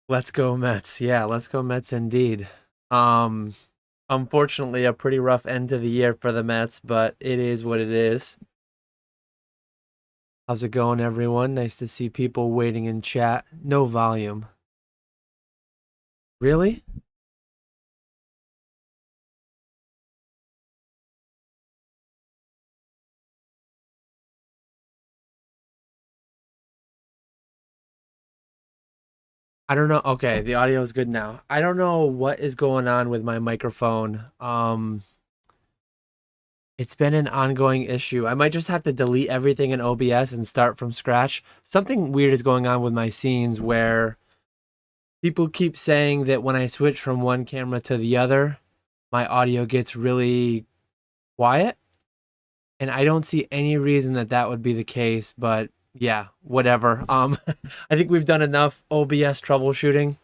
Let's go Mets. Yeah, let's go Mets indeed. Um, Unfortunately, a pretty rough end to the year for the Mets, but it is what it is. How's it going, everyone? Nice to see people waiting in chat. No volume. Really? I don't know. Okay, the audio is good now. I don't know what is going on with my microphone. It's been an ongoing issue. I might just have to delete everything in OBS and start from scratch. Something weird is going on with my scenes where people keep saying that when I switch from one camera to the other, my audio gets really quiet. And I don't see any reason that that would be the case, but yeah, whatever. I think we've done enough OBS troubleshooting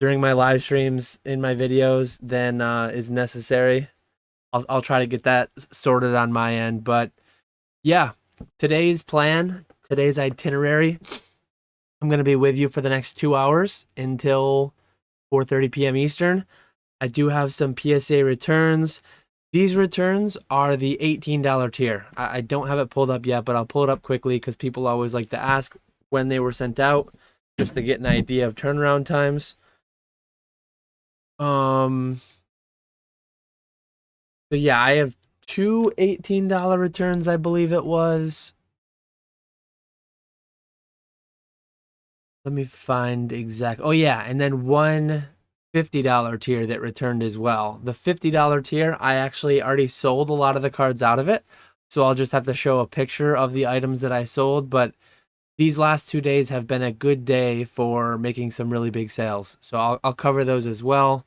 during my live streams in my videos than is necessary. I'll try to get that sorted on my end, but yeah, today's plan, today's itinerary, I'm going to be with you for the next 2 hours until 4:30 p.m. Eastern. I do have some PSA returns. These returns are the $18 tier. I don't have it pulled up yet, but I'll pull it up quickly because people always like to ask when they were sent out just to get an idea of turnaround times. So yeah, I have two $18 returns, I believe it was. Let me find exact. Oh yeah, and then one $50 tier that returned as well. The $50 tier, I actually already sold a lot of the cards out of it. So I'll just have to show a picture of the items that I sold, but these last 2 days have been a good day for making some really big sales. So I'll cover those as well.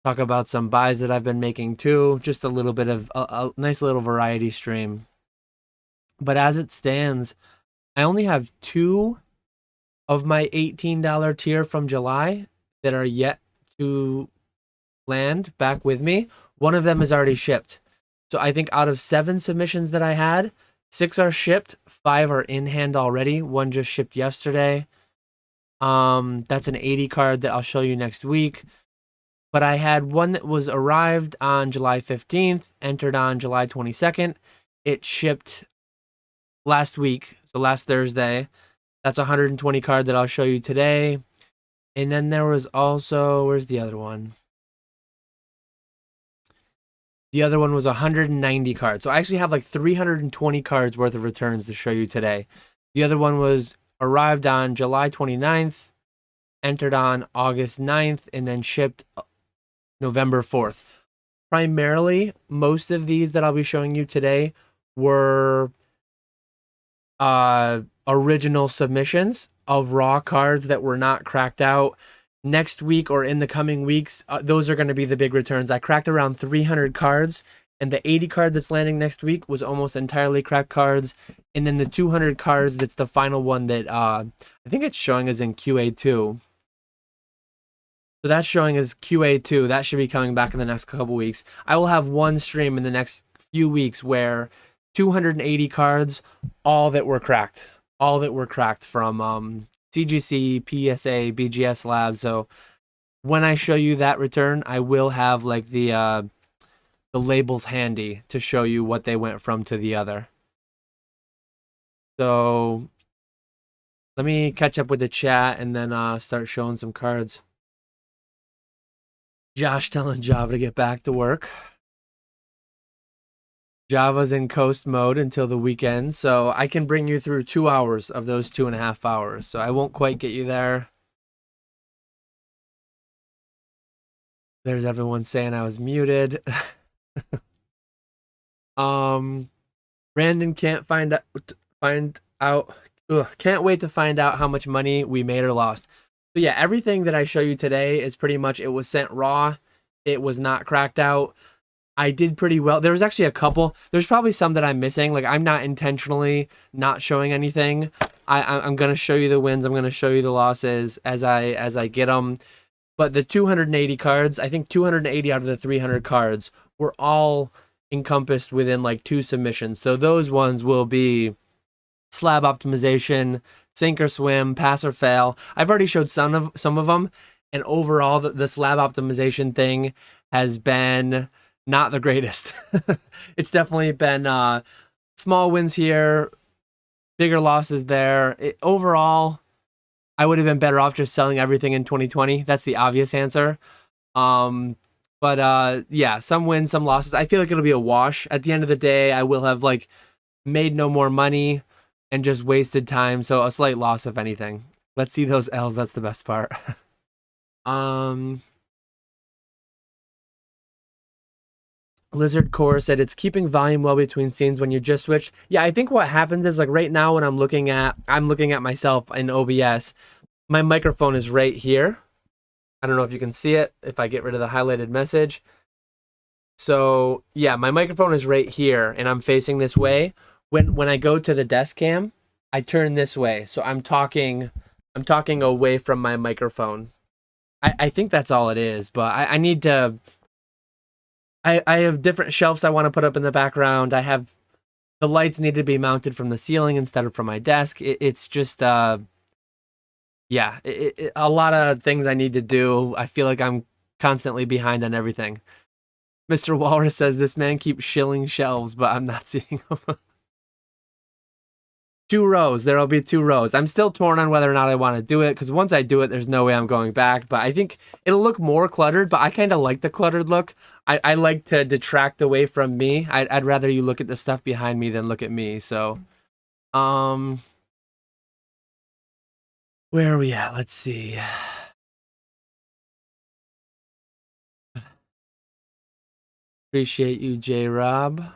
Talk about some buys that I've been making too. Just a little bit of a nice little variety stream. But as it stands, I only have two of my $18 tier from July that are yet to land back with me. One of them is already shipped. So I think out of 7 submissions that I had, 6 are shipped, 5 are in hand already. One just shipped yesterday. That's an 80 card that I'll show you next week. But I had one that was arrived on July 15th, entered on July 22nd. It shipped last week, so last Thursday. That's a 120 card that I'll show you today. And then there was also, where's the other one? The other one was 190 cards. So I actually have like 320 cards worth of returns to show you today. The other one was arrived on July 29th, entered on August 9th, and then shipped November 4th. Primarily, most of these that I'll be showing you today were original submissions of raw cards that were not cracked out. Next week or in the coming weeks, those are going to be the big returns. I cracked around 300 cards, and the 80 card that's landing next week was almost entirely cracked cards. And then the 200 cards, that's the final one that I think it's showing as in QA2. So that's showing as QA2. That should be coming back in the next couple weeks. I will have one stream in the next few weeks where 280 cards, all that were cracked from CGC, PSA, BGS Labs. So when I show you that return, I will have like the labels handy to show you what they went from to the other. So let me catch up with the chat and then start showing some cards. Josh telling Java to get back to work. Java's in coast mode until the weekend, so I can bring you through 2 hours of those 2.5 hours. So I won't quite get you there. There's everyone saying I was muted. Brandon can't find out. Can't wait to find out how much money we made or lost. So yeah, everything that I show you today is pretty much, it was sent raw. It was not cracked out. I did pretty well. There was actually a couple. There's probably some that I'm missing. Like, I'm not intentionally not showing anything. I'm gonna show you the wins. I'm gonna show you the losses as I get them. But the 280 cards, I think 280 out of the 300 cards were all encompassed within like 2 submissions. So those ones will be slab optimization, sink or swim, pass or fail. I've already showed some of them, and overall, the slab optimization thing has been not the greatest. It's definitely been small wins here, bigger losses there. Overall, I would have been better off just selling everything in 2020. That's the obvious answer. But yeah, some wins, some losses. I feel like it'll be a wash. At the end of the day, I will have like made no more money and just wasted time. So a slight loss, if anything. Let's see those L's. That's the best part. Lizard Core said it's keeping volume well between scenes when you just switch. Yeah, I think what happens is like right now when I'm looking at myself in OBS, my microphone is right here. I don't know if you can see it if I get rid of the highlighted message. So yeah, my microphone is right here and I'm facing this way. When I go to the desk cam, I turn this way. So I'm talking away from my microphone. I think that's all it is, but I need to I have different shelves I want to put up in the background. I have the lights need to be mounted from the ceiling instead of from my desk. It's just yeah, a lot of things I need to do. I feel like I'm constantly behind on everything. Mr. Walrus says this man keeps shilling shelves, but I'm not seeing them. 2 rows. There'll be 2 rows. I'm still torn on whether or not I want to do it because once I do it, there's no way I'm going back. But I think it'll look more cluttered, but I kind of like the cluttered look. I like to detract away from me. I'd rather you look at the stuff behind me than look at me. So, where are we at? Let's see. Appreciate you, J-Rob.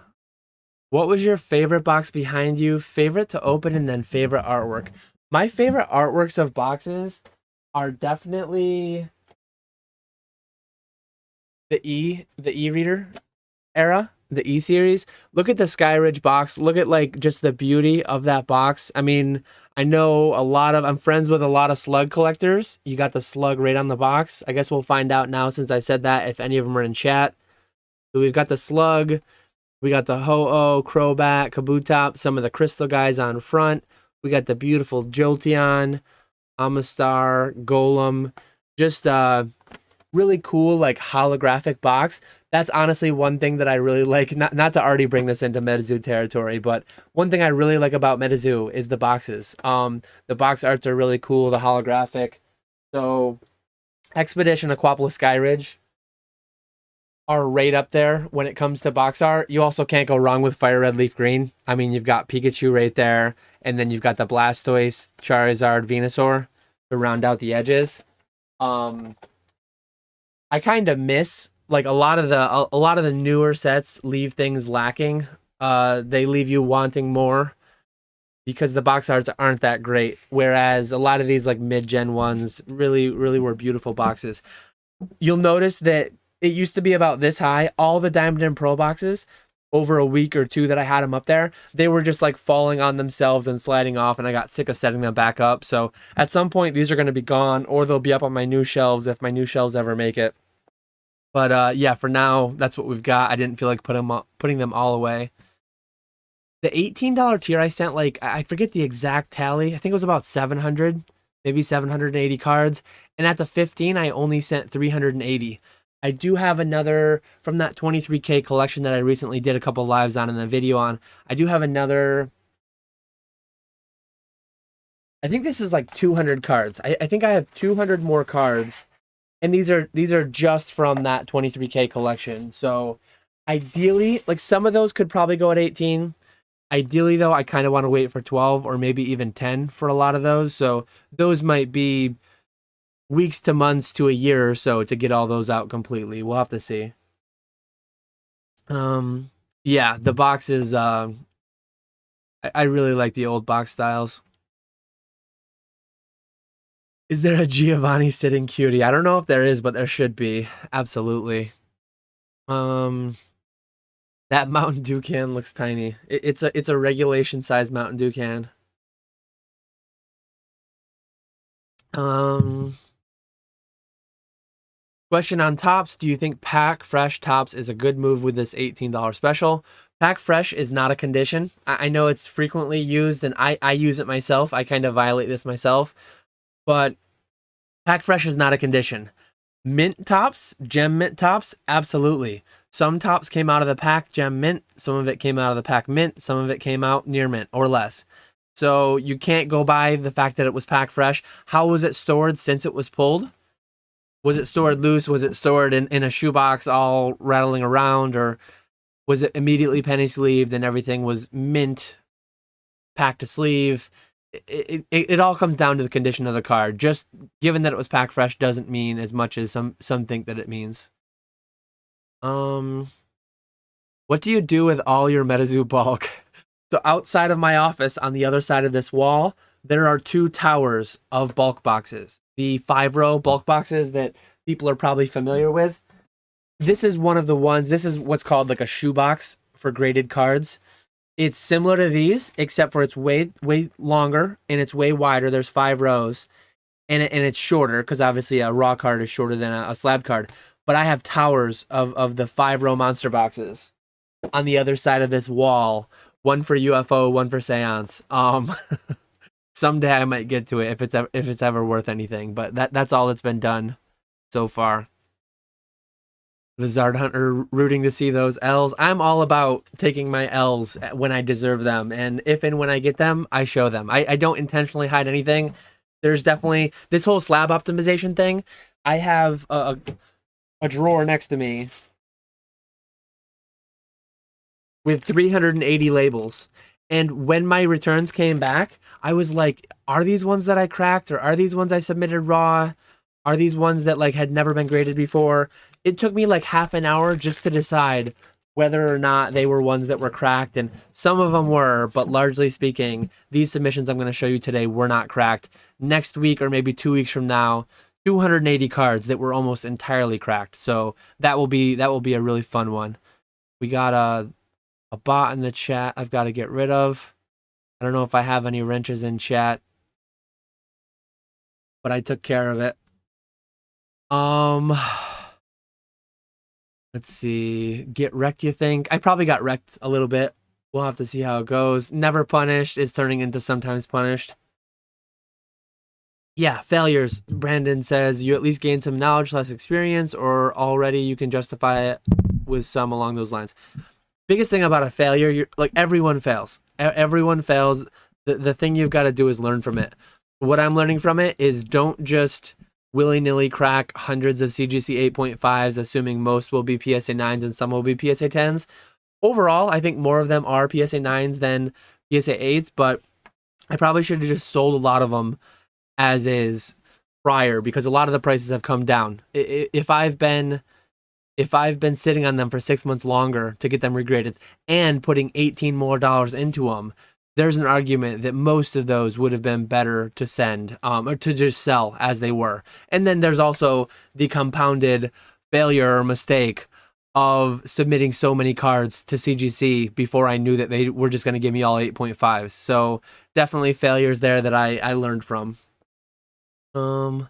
What was your favorite box behind you? Favorite to open and then favorite artwork. My favorite artworks of boxes are definitely the e-reader era, the E-series. Look at the Skyridge box. Look at like just the beauty of that box. I mean, I know I'm friends with a lot of slug collectors. You got the slug right on the box. I guess we'll find out now since I said that if any of them are in chat. So we've got the slug. We got the Ho-Oh, Crobat, Kabutops, some of the crystal guys on front. We got the beautiful Jolteon, Amistar, Golem. Just really cool, like holographic box. That's honestly one thing that I really like. Not to already bring this into Metazoo territory, but one thing I really like about Metazoo is the boxes. The box arts are really cool, the holographic. So Expedition, Aquapolis, Skyridge are right up there when it comes to box art. You also can't go wrong with Fire Red Leaf Green. I mean, you've got Pikachu right there, and then you've got the Blastoise, Charizard, Venusaur to round out the edges. I kind of miss like a lot of the newer sets leave things lacking. They leave you wanting more because the box arts aren't that great. Whereas a lot of these like mid-gen ones really were beautiful boxes. You'll notice that it used to be about this high. All the Diamond and Pearl boxes, over a week or two that I had them up there, they were just like falling on themselves and sliding off, and I got sick of setting them back up. So at some point, these are going to be gone, or they'll be up on my new shelves if my new shelves ever make it. But yeah, for now, that's what we've got. I didn't feel like putting them all away. The $18 tier I sent, like, I forget the exact tally. I think it was about 700, maybe 780 cards. And at the 15, I only sent 380. I do have another from that 23K collection that I recently did a couple lives on and a video on. I do have another. I think this is like 200 cards. I think I have 200 more cards, and these are just from that 23K collection. So ideally, like some of those could probably go at 18. Ideally, though, I kind of want to wait for 12 or maybe even 10 for a lot of those. So those might be weeks to months to a year or so to get all those out completely. We'll have to see. Yeah, the boxes, I really like the old box styles. Is there a Giovanni sitting cutie? I don't know if there is, but there should be. Absolutely. That Mountain Dew can looks tiny. It's a regulation size Mountain Dew can. Question on tops. Do you think Pack Fresh tops is a good move with this $18 special? Pack Fresh is not a condition. I know it's frequently used, and I use it myself. I kind of violate this myself. But Pack Fresh is not a condition. Mint tops, gem mint tops, absolutely. Some tops came out of the pack gem mint, some of it came out of the pack mint, some of it came out near mint or less. So you can't go by the fact that it was pack fresh. How was it stored since it was pulled? Was it stored loose? Was it stored in a shoebox all rattling around? Or was it immediately penny sleeved and everything was mint, packed to sleeve? It all comes down to the condition of the card. Just given that it was packed fresh doesn't mean as much as some think that it means. What do you do with all your Metazoo bulk? So outside of my office, on the other side of this wall, there are 2 towers of bulk boxes. The 5-row bulk boxes that people are probably familiar with. This is one of the ones. This is what's called like a shoebox for graded cards. It's similar to these, except for it's way longer and it's way wider. There's 5 rows, and it's shorter because obviously a raw card is shorter than a slab card. But I have towers of the 5-row monster boxes on the other side of this wall. One for UFO, one for Seance. Someday I might get to it if it's ever worth anything. But that's all that's been done so far. The Zard Hunter rooting to see those L's. I'm all about taking my L's when I deserve them. And if and when I get them, I show them. I don't intentionally hide anything. There's definitely this whole slab optimization thing. I have a drawer next to me with 380 labels. And when my returns came back, I was like, are these ones that I cracked, or are these ones I submitted raw? Are these ones that like had never been graded before? It took me like half an hour just to decide whether or not they were ones that were cracked, and some of them were, but largely speaking, these submissions I'm going to show you today were not cracked. Next week, or maybe 2 weeks from now, 280 cards that were almost entirely cracked. So that will be a really fun one. We got a bot in the chat I've got to get rid of. I don't know if I have any wrenches in chat, but I took care of it. Let's see. Get wrecked, you think? I probably got wrecked a little bit. We'll have to see how it goes. Never punished is turning into sometimes punished. Yeah, failures. Brandon says you at least gain some knowledge, less experience, or already you can justify it with some along those lines. Biggest thing about a failure, you're like, everyone fails. Everyone fails. The thing you've got to do is learn from it. What I'm learning from it is don't just willy-nilly crack hundreds of CGC 8.5s, assuming most will be PSA 9s and some will be PSA 10s. Overall, I think more of them are PSA 9s than PSA 8s, but I probably should have just sold a lot of them as is prior, because a lot of the prices have come down. If I've been sitting on them for 6 months longer to get them regraded and putting $18 more into them, there's an argument that most of those would have been better to send, or to just sell as they were. And then there's also the compounded failure or mistake of submitting so many cards to CGC before I knew that they were just going to give me all 8.5s. So definitely failures there that I learned from. The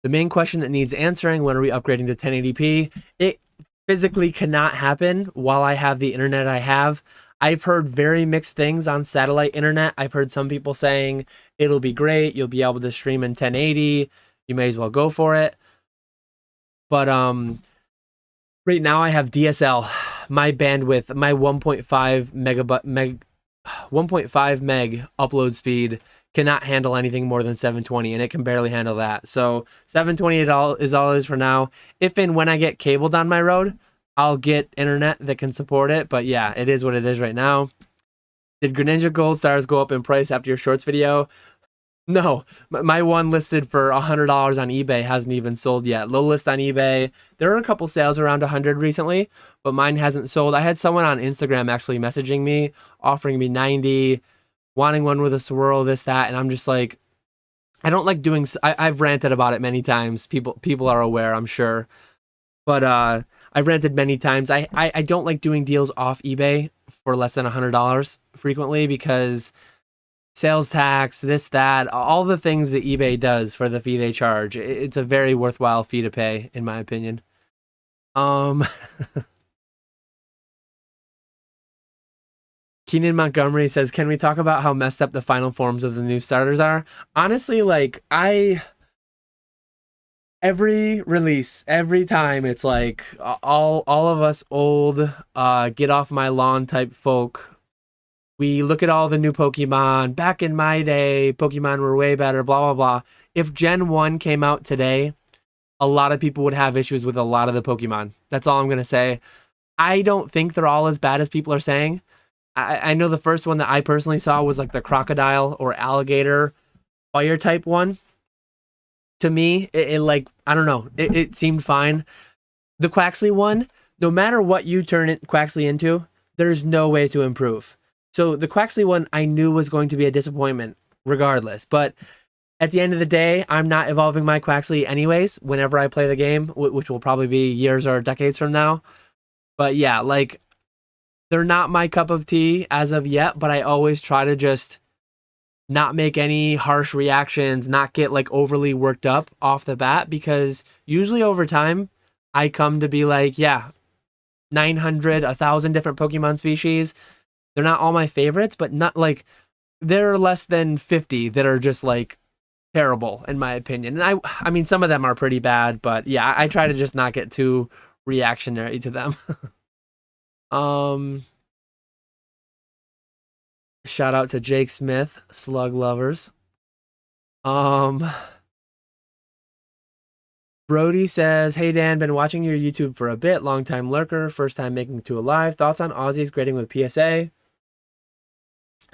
main question that needs answering: when are we upgrading to 1080p? It physically cannot happen while I have the internet I have. I've heard very mixed things on satellite internet. I've heard some people saying it'll be great, you'll be able to stream in 1080, you may as well go for it. But right now I have DSL. My bandwidth, my 1.5 meg upload speed cannot handle anything more than 720, and it can barely handle that. So 720 is all it is for now. If and when I get cabled on my road, I'll get internet that can support it. But yeah, it is what it is right now. Did Greninja Gold Stars go up in price after your shorts video? No, my one listed for $100 on eBay hasn't even sold yet. Low list on eBay. There are a couple sales around 100 recently, but mine hasn't sold. I had someone on Instagram actually messaging me, offering me 90, wanting one with a swirl, this, that, and I'm just like, I don't like doing. I've ranted about it many times. People are aware, I'm sure, but I've ranted many times. I don't like doing deals off eBay for less than $100 frequently, because sales tax, this, that, all the things that eBay does for the fee they charge. It's a very worthwhile fee to pay, in my opinion. Keenan Montgomery says, can we talk about how messed up the final forms of the new starters are? Honestly, like, every release, every time, it's like all of us old get off my lawn type folk, we look at all the new Pokemon. Back in my day, Pokemon were way better, blah blah blah. If Gen 1 came out today, a lot of people would have issues with a lot of the Pokemon. That's all I'm gonna say. I don't think they're all as bad as people are saying. I know the first one that I personally saw was like the crocodile or alligator fire type one. To me, it like, I don't know, it seemed fine. The Quaxley one, no matter what you turn it Quaxley into, there's no way to improve. So the Quaxley one I knew was going to be a disappointment regardless. But at the end of the day, I'm not evolving my Quaxley anyways whenever I play the game, which will probably be years or decades from now. But yeah, like, they're not my cup of tea as of yet, but I always try to just not make any harsh reactions, not get like overly worked up off the bat, because usually over time I come to be like, yeah, 900, 1,000 different Pokemon species. They're not all my favorites, but not like, there are less than 50 that are just like terrible in my opinion. And I mean, some of them are pretty bad, but yeah, I try to just not get too reactionary to them. Shout out to Jake Smith, slug lovers. Brody says, hey Dan, been watching your YouTube for a bit, long time lurker, first time making it to a live. Thoughts on Aussies grading with PSA?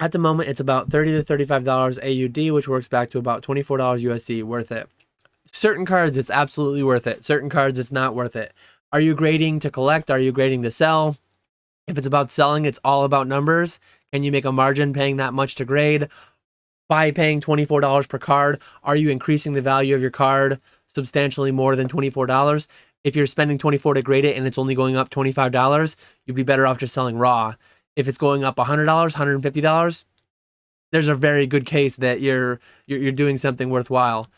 At the moment, it's about $30 to $35 AUD, which works back to about $24 USD. Worth it. Certain cards, it's absolutely worth it. Certain cards, it's not worth it. Are you grading to collect? Are you grading to sell? If it's about selling, it's all about numbers. Can you make a margin paying that much to grade? By paying $24 per card, are you increasing the value of your card substantially more than $24? If you're spending $24 to grade it and it's only going up $25, you'd be better off just selling raw. If it's going up $100, $150, there's a very good case that you're doing something worthwhile.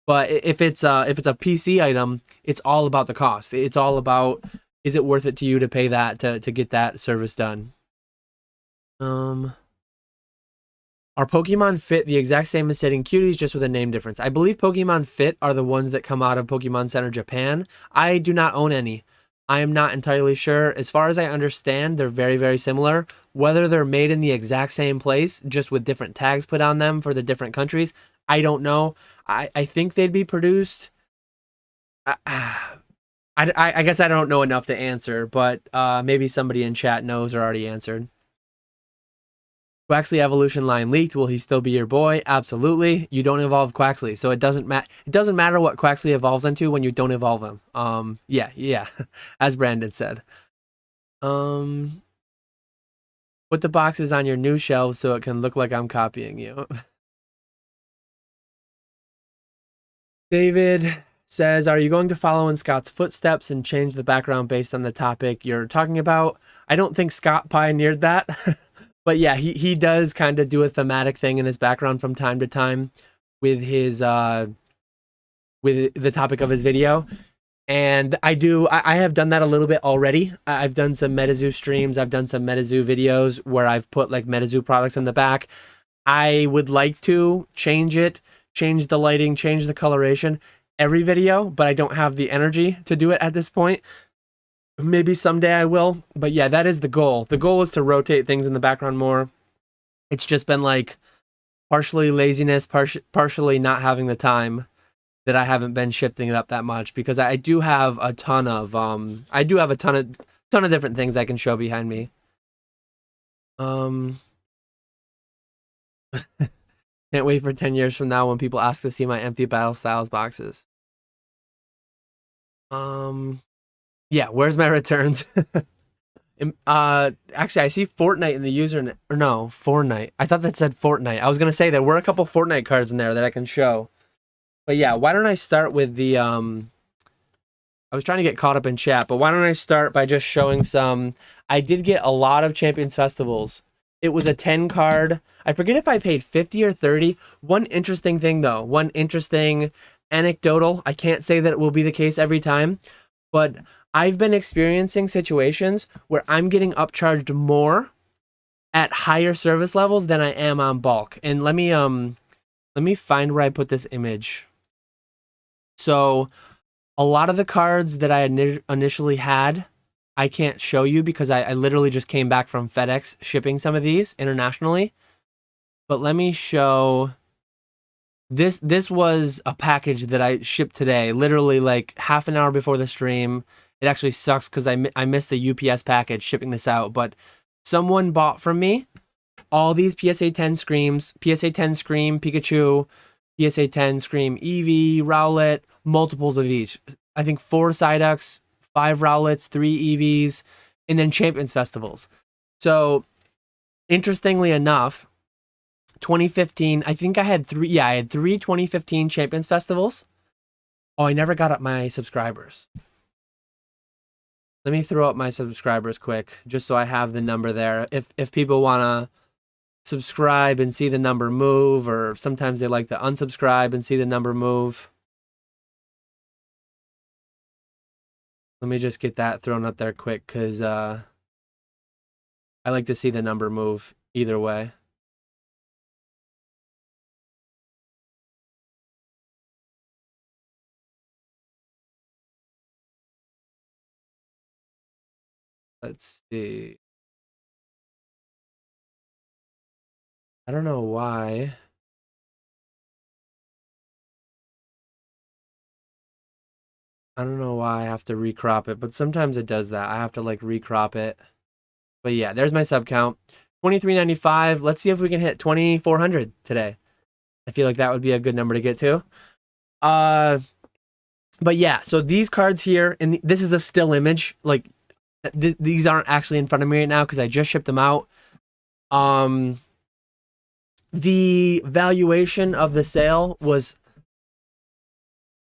But if it's a PC item, it's all about the cost. It's all about, is it worth it to you to pay that to get that service done? Are Pokemon Fit the exact same as Setting Cuties, just with a name difference? I believe Pokemon Fit are the ones that come out of Pokemon Center Japan. I do not own any. I am not entirely sure. As far as I understand, they're very, very similar. Whether they're made in the exact same place, just with different tags put on them for the different countries, I don't know. I think they'd be produced. I guess I don't know enough to answer, but maybe somebody in chat knows or already answered. Quaxley evolution line leaked. Will he still be your boy? Absolutely. You don't evolve Quaxley, so it doesn't matter what Quaxley evolves into when you don't evolve him. Yeah. As Brandon said. Put the boxes on your new shelves so it can look like I'm copying you. David says, are you going to follow in Scott's footsteps and change the background based on the topic you're talking about? I don't think Scott pioneered that. But yeah, he does kind of do a thematic thing in his background from time to time with his with the topic of his video. And I have done that a little bit already. I've done some Metazoo streams, I've done some Metazoo videos where I've put like Metazoo products in the back. I would like to change it, change the lighting, change the coloration every video, but I don't have the energy to do it at this point. Maybe someday I will, but yeah, that is the goal. The goal is to rotate things in the background more. It's just been like partially laziness, partially not having the time that I haven't been shifting it up that much, because I do have a ton of ton of different things I can show behind me. Can't wait for 10 years from now when people ask to see my empty Battle Styles boxes. Yeah, where's my returns? Actually, I see Fortnite in the user, or no, Fortnite. I thought that said Fortnite. I was gonna say there were a couple Fortnite cards in there that I can show. But yeah, why don't I start with the I was trying to get caught up in chat, but why don't I start by just showing some. I did get a lot of Champions Festivals It was a 10 card. I forget if I paid 50 or 30. One interesting thing though, one interesting anecdotal, I can't say that it will be the case every time, but I've been experiencing situations where I'm getting upcharged more at higher service levels than I am on bulk. And let me find where I put this image. So a lot of the cards that I initially had, I can't show you because I literally just came back from FedEx shipping some of these internationally. But let me show this. This was a package that I shipped today, literally like half an hour before the stream. It actually sucks because I missed the UPS package shipping this out. But someone bought from me all these PSA 10 Screams, PSA 10 Scream Pikachu, PSA 10 Scream Eevee, Rowlet, multiples of each. I think 4 Psyducks, 5 Rowlets, 3 Eevees, and then Champions Festivals. So, interestingly enough, 2015, I think I had 3, yeah, I had 3 2015 Champions Festivals. Oh, I never got up my subscribers. Let me throw up my subscribers quick, just so I have the number there. If people want to subscribe and see the number move, or sometimes they like to unsubscribe and see the number move. Let me just get that thrown up there quick because I like to see the number move either way. Let's see. I don't know why. I don't know why I have to recrop it, but sometimes it does that. I have to like recrop it. But yeah, there's my sub count. 2395. Let's see if we can hit 2400 today. I feel like that would be a good number to get to. But yeah, so these cards here, and this is a still image. Like these aren't actually in front of me right now because I just shipped them out. The valuation of the sale was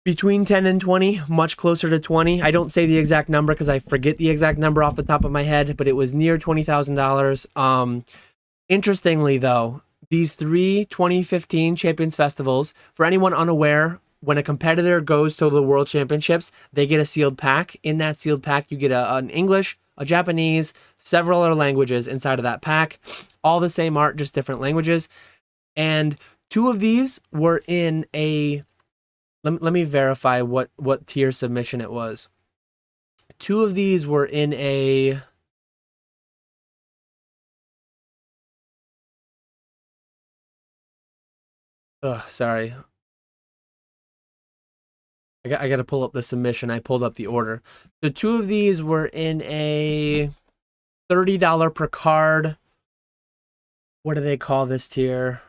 between 10 and 20, much closer to 20. I don't say the exact number because I forget the exact number off the top of my head, but it was near $20,000. Interestingly, though, these 3 2015 Champions Festivals, for anyone unaware, when a competitor goes to the World Championships, they get a sealed pack. In that sealed pack, you get an English, a Japanese, several other languages inside of that pack. All the same art, just different languages. And 2 of these were in a... Let me verify what tier submission it was. 2 of these were in a... Sorry. I got to pull up the submission. I pulled up the order. So 2 of these were in a $30 per card. What do they call this tier?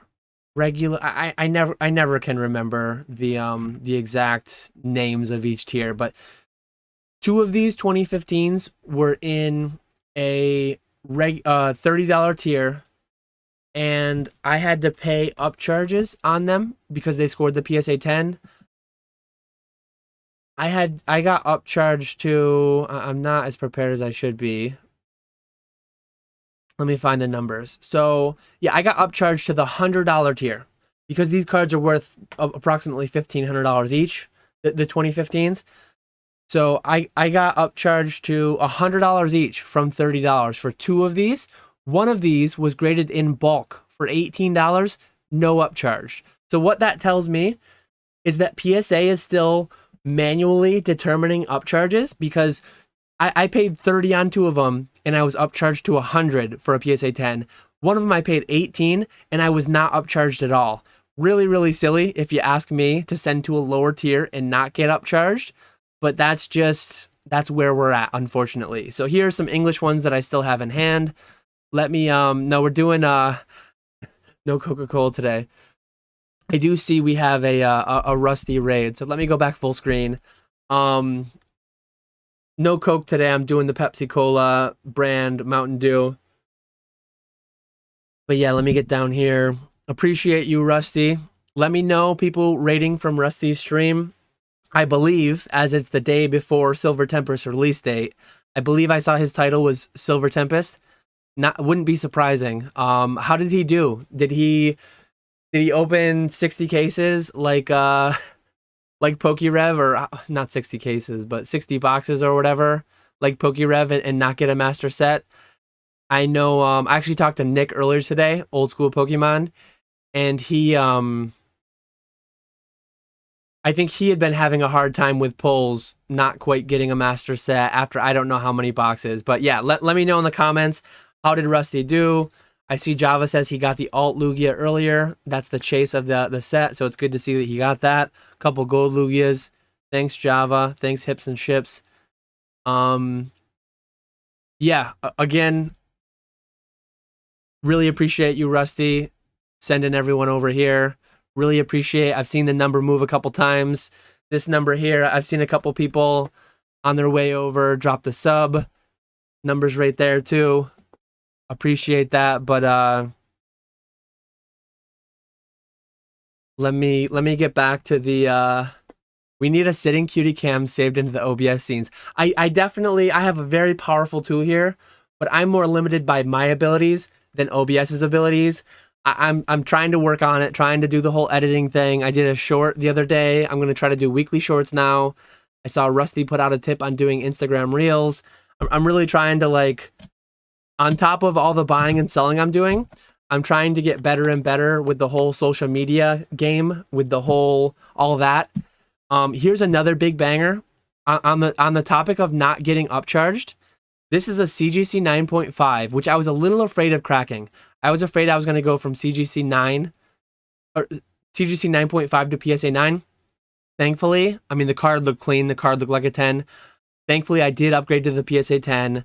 Regular. I never can remember the exact names of each tier, but 2 of these 2015s were in a $30 tier, and I had to pay upcharges on them because they scored the PSA 10. I got upcharged to... I'm not as prepared as I should be. Let me find the numbers. So, yeah, I got upcharged to the $100 tier because these cards are worth approximately $1,500 each, the 2015s. So I got upcharged to $100 each from $30 for 2 of these. One of these was graded in bulk for $18, no upcharge. So what that tells me is that PSA is still manually determining upcharges because I paid 30 on 2 of them and I was upcharged to 100 for a PSA 10. One of them I paid 18 and I was not upcharged at all. Really, really silly if you ask me to send to a lower tier and not get upcharged. But that's where we're at, unfortunately. So here are some English ones that I still have in hand. Let me, no, we're doing, no Coca-Cola today. I do see we have a Rusty raid. So let me go back full screen. No Coke today. I'm doing the Pepsi Cola brand Mountain Dew. But yeah, let me get down here. Appreciate you, Rusty. Let me know, people rating from Rusty's stream. I believe, as it's the day before Silver Tempest release date, I believe I saw his title was Silver Tempest. Not wouldn't be surprising. How did he do? Did he open 60 cases like PokeRev, or not 60 cases, but 60 boxes or whatever, like PokeRev, and not get a master set? I know. I actually talked to Nick earlier today, Old Skool Pokemon, and I think he had been having a hard time with pulls, not quite getting a master set after I don't know how many boxes. But yeah, let me know in the comments, how did Rusty do? I see Java says he got the alt Lugia earlier. That's the chase of the set, so it's good to see that he got that. A couple gold Lugias. Thanks, Java. Thanks, Hips and Ships. Yeah, again, really appreciate you, Rusty, sending everyone over here. Really appreciate. I've seen the number move a couple times. This number here, I've seen a couple people on their way over drop the sub. Numbers right there too. Appreciate that. But let me get back to the we need a sitting cutie cam saved into the OBS scenes. I definitely have a very powerful tool here, but I'm more limited by my abilities than OBS's abilities. I'm trying to work on it, trying to do the whole editing thing. I did a short the other day. I'm going to try to do weekly shorts now. I saw Rusty put out a tip on doing Instagram Reels. I'm really trying to, like, on top of all the buying and selling I'm doing, I'm trying to get better and better with the whole social media game, with the whole, all that. Here's another big banger on the topic of not getting upcharged. This is a CGC 9.5, which I was a little afraid of cracking. I was afraid I was going to go from CGC 9 or CGC 9.5 to PSA 9. Thankfully, I mean, the card looked clean. The card looked like a 10. Thankfully, I did upgrade to the PSA 10.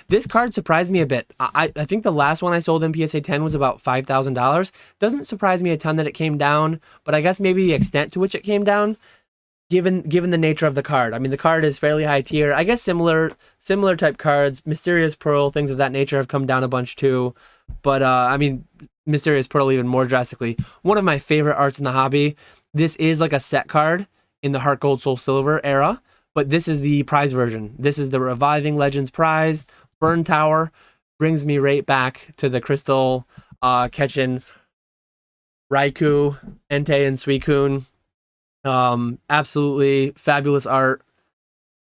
This card surprised me a bit. I think the last one I sold in PSA 10 was about $5,000. Doesn't surprise me a ton that it came down, but I guess maybe the extent to which it came down, given the nature of the card. I mean, the card is fairly high tier. I guess similar type cards, Mysterious Pearl, things of that nature have come down a bunch too. But I mean, Mysterious Pearl even more drastically. One of my favorite arts in the hobby. This is like a set card in the Heart Gold Soul Silver era, but this is the prize version. This is the Reviving Legends prize. Burn Tower brings me right back to the Crystal catching Raikou, Entei, and Suicune. Absolutely fabulous art.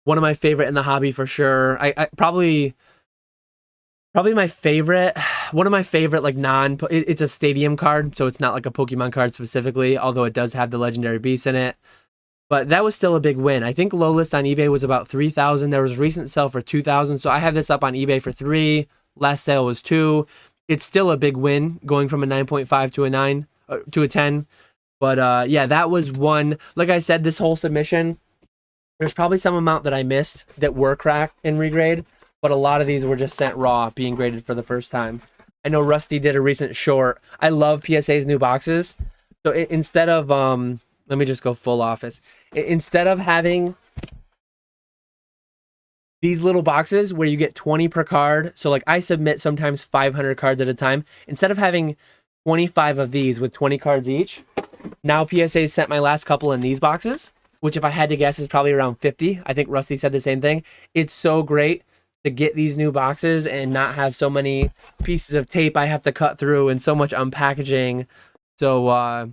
One of my favorite in the hobby for sure. I probably my favorite. One of my favorite, like, it's a stadium card, so it's not like a Pokemon card specifically, although it does have the legendary beast in it. But that was still a big win. I think low list on eBay was about 3,000. There was recent sale for 2,000. So I have this up on eBay for 3. Last sale was 2. It's still a big win going from a 9.5 to a 9 to a 10. But yeah, that was one. Like I said, this whole submission, there's probably some amount that I missed that were cracked and regrade, but a lot of these were just sent raw, being graded for the first time. I know Rusty did a recent short. I love PSA's new boxes. So instead of let me just go full office. Instead of having these little boxes where you get 20 per card, so like I submit sometimes 500 cards at a time. Instead of having 25 of these with 20 cards each, now PSA sent my last couple in these boxes, which if I had to guess is probably around 50. I think Rusty said the same thing. It's so great to get these new boxes and not have so many pieces of tape I have to cut through and so much unpackaging. So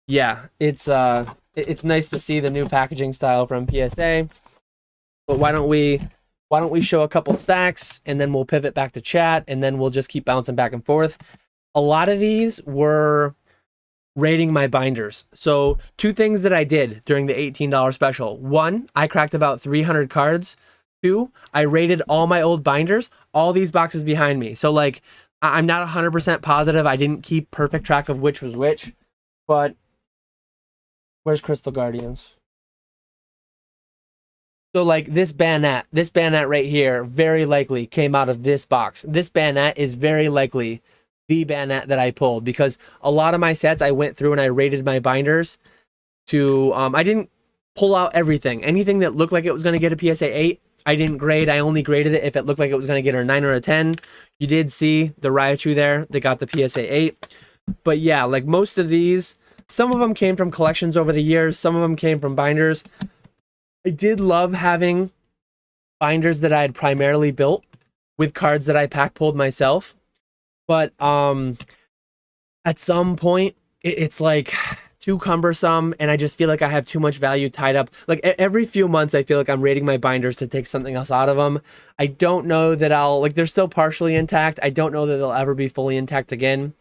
yeah, it's nice to see the new packaging style from PSA. But why don't we show a couple stacks and then we'll pivot back to chat and then we'll just keep bouncing back and forth. A lot of these were rating my binders. So 2 things that I did during the $18 special. 1, I cracked about 300 cards. 2, I rated all my old binders, all these boxes behind me. So like, I'm not 100% positive. I didn't keep perfect track of which was which, but where's Crystal Guardians? So like this Banette right here, very likely came out of this box. This Banette is very likely the Banette that I pulled, because a lot of my sets I went through and I rated my binders to, I didn't pull out everything. Anything that looked like it was going to get a PSA 8, I didn't grade. I only graded it if it looked like it was going to get a 9 or a 10. You did see the Raichu there that got the PSA 8. But yeah, like most of these, some of them came from collections over the years. Some of them came from binders. I did love having binders that I had primarily built with cards that I pack pulled myself. But at some point it's like too cumbersome, and I just feel like I have too much value tied up. Like every few months I feel like I'm raiding my binders to take something else out of them. I don't know that I'll like, they're still partially intact. I don't know that they'll ever be fully intact again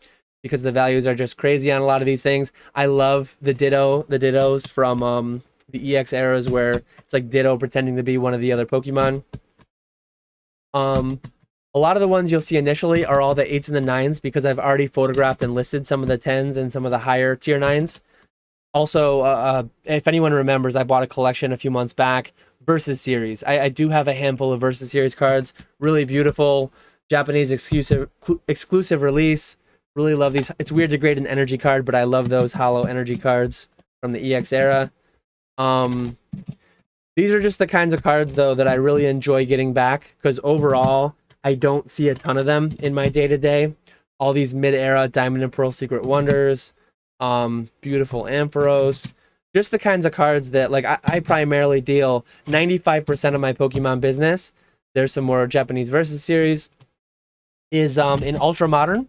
because the values are just crazy on a lot of these things. I love the dittos from the EX eras where it's like Ditto pretending to be one of the other Pokemon. um a lot of the ones you'll see initially are all the 8s and the 9s because I've already photographed and listed some of the 10s and some of the higher tier 9s. Also, if anyone remembers, I bought a collection a few months back, Versus Series. I do have a handful of Versus Series cards. Really beautiful, Japanese exclusive release. Really love these. It's weird to grade an energy card, but I love those hollow energy cards from the EX era. These are just the kinds of cards, though, that I really enjoy getting back, because overall, I don't see a ton of them in my day-to-day. All these mid-era Diamond and Pearl Secret Wonders, beautiful Ampharos, just the kinds of cards that, like, I primarily deal 95% of my Pokemon business. There's some more Japanese Versus Series, is in Ultra Modern.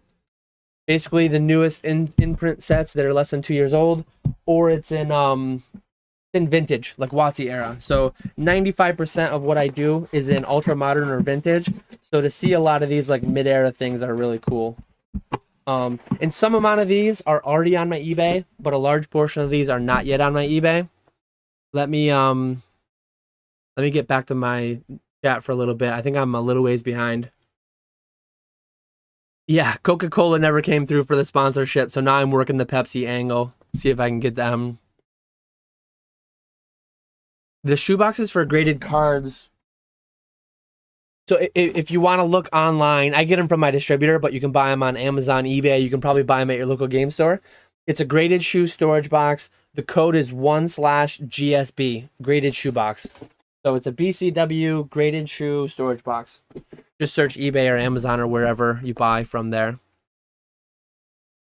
Basically, the newest in-print sets that are less than 2 years old, or it's in vintage, like WotC era. So 95% of what I do is in ultra modern or vintage. So to see a lot of these like mid-era things are really cool. And some amount of these are already on my eBay, but a large portion of these are not yet on my eBay. Let me get back to my chat for a little bit. I think I'm a little ways behind. Yeah, Coca-Cola never came through for the sponsorship, so now I'm working the Pepsi angle. See if I can get them. The shoeboxes for graded cards. So if you want to look online, I get them from my distributor, but you can buy them on Amazon, eBay. You can probably buy them at your local game store. It's a graded shoe storage box. The code is 1/GSB, graded shoe box. So it's a BCW graded shoe storage box. Just search eBay or Amazon or wherever you buy from there.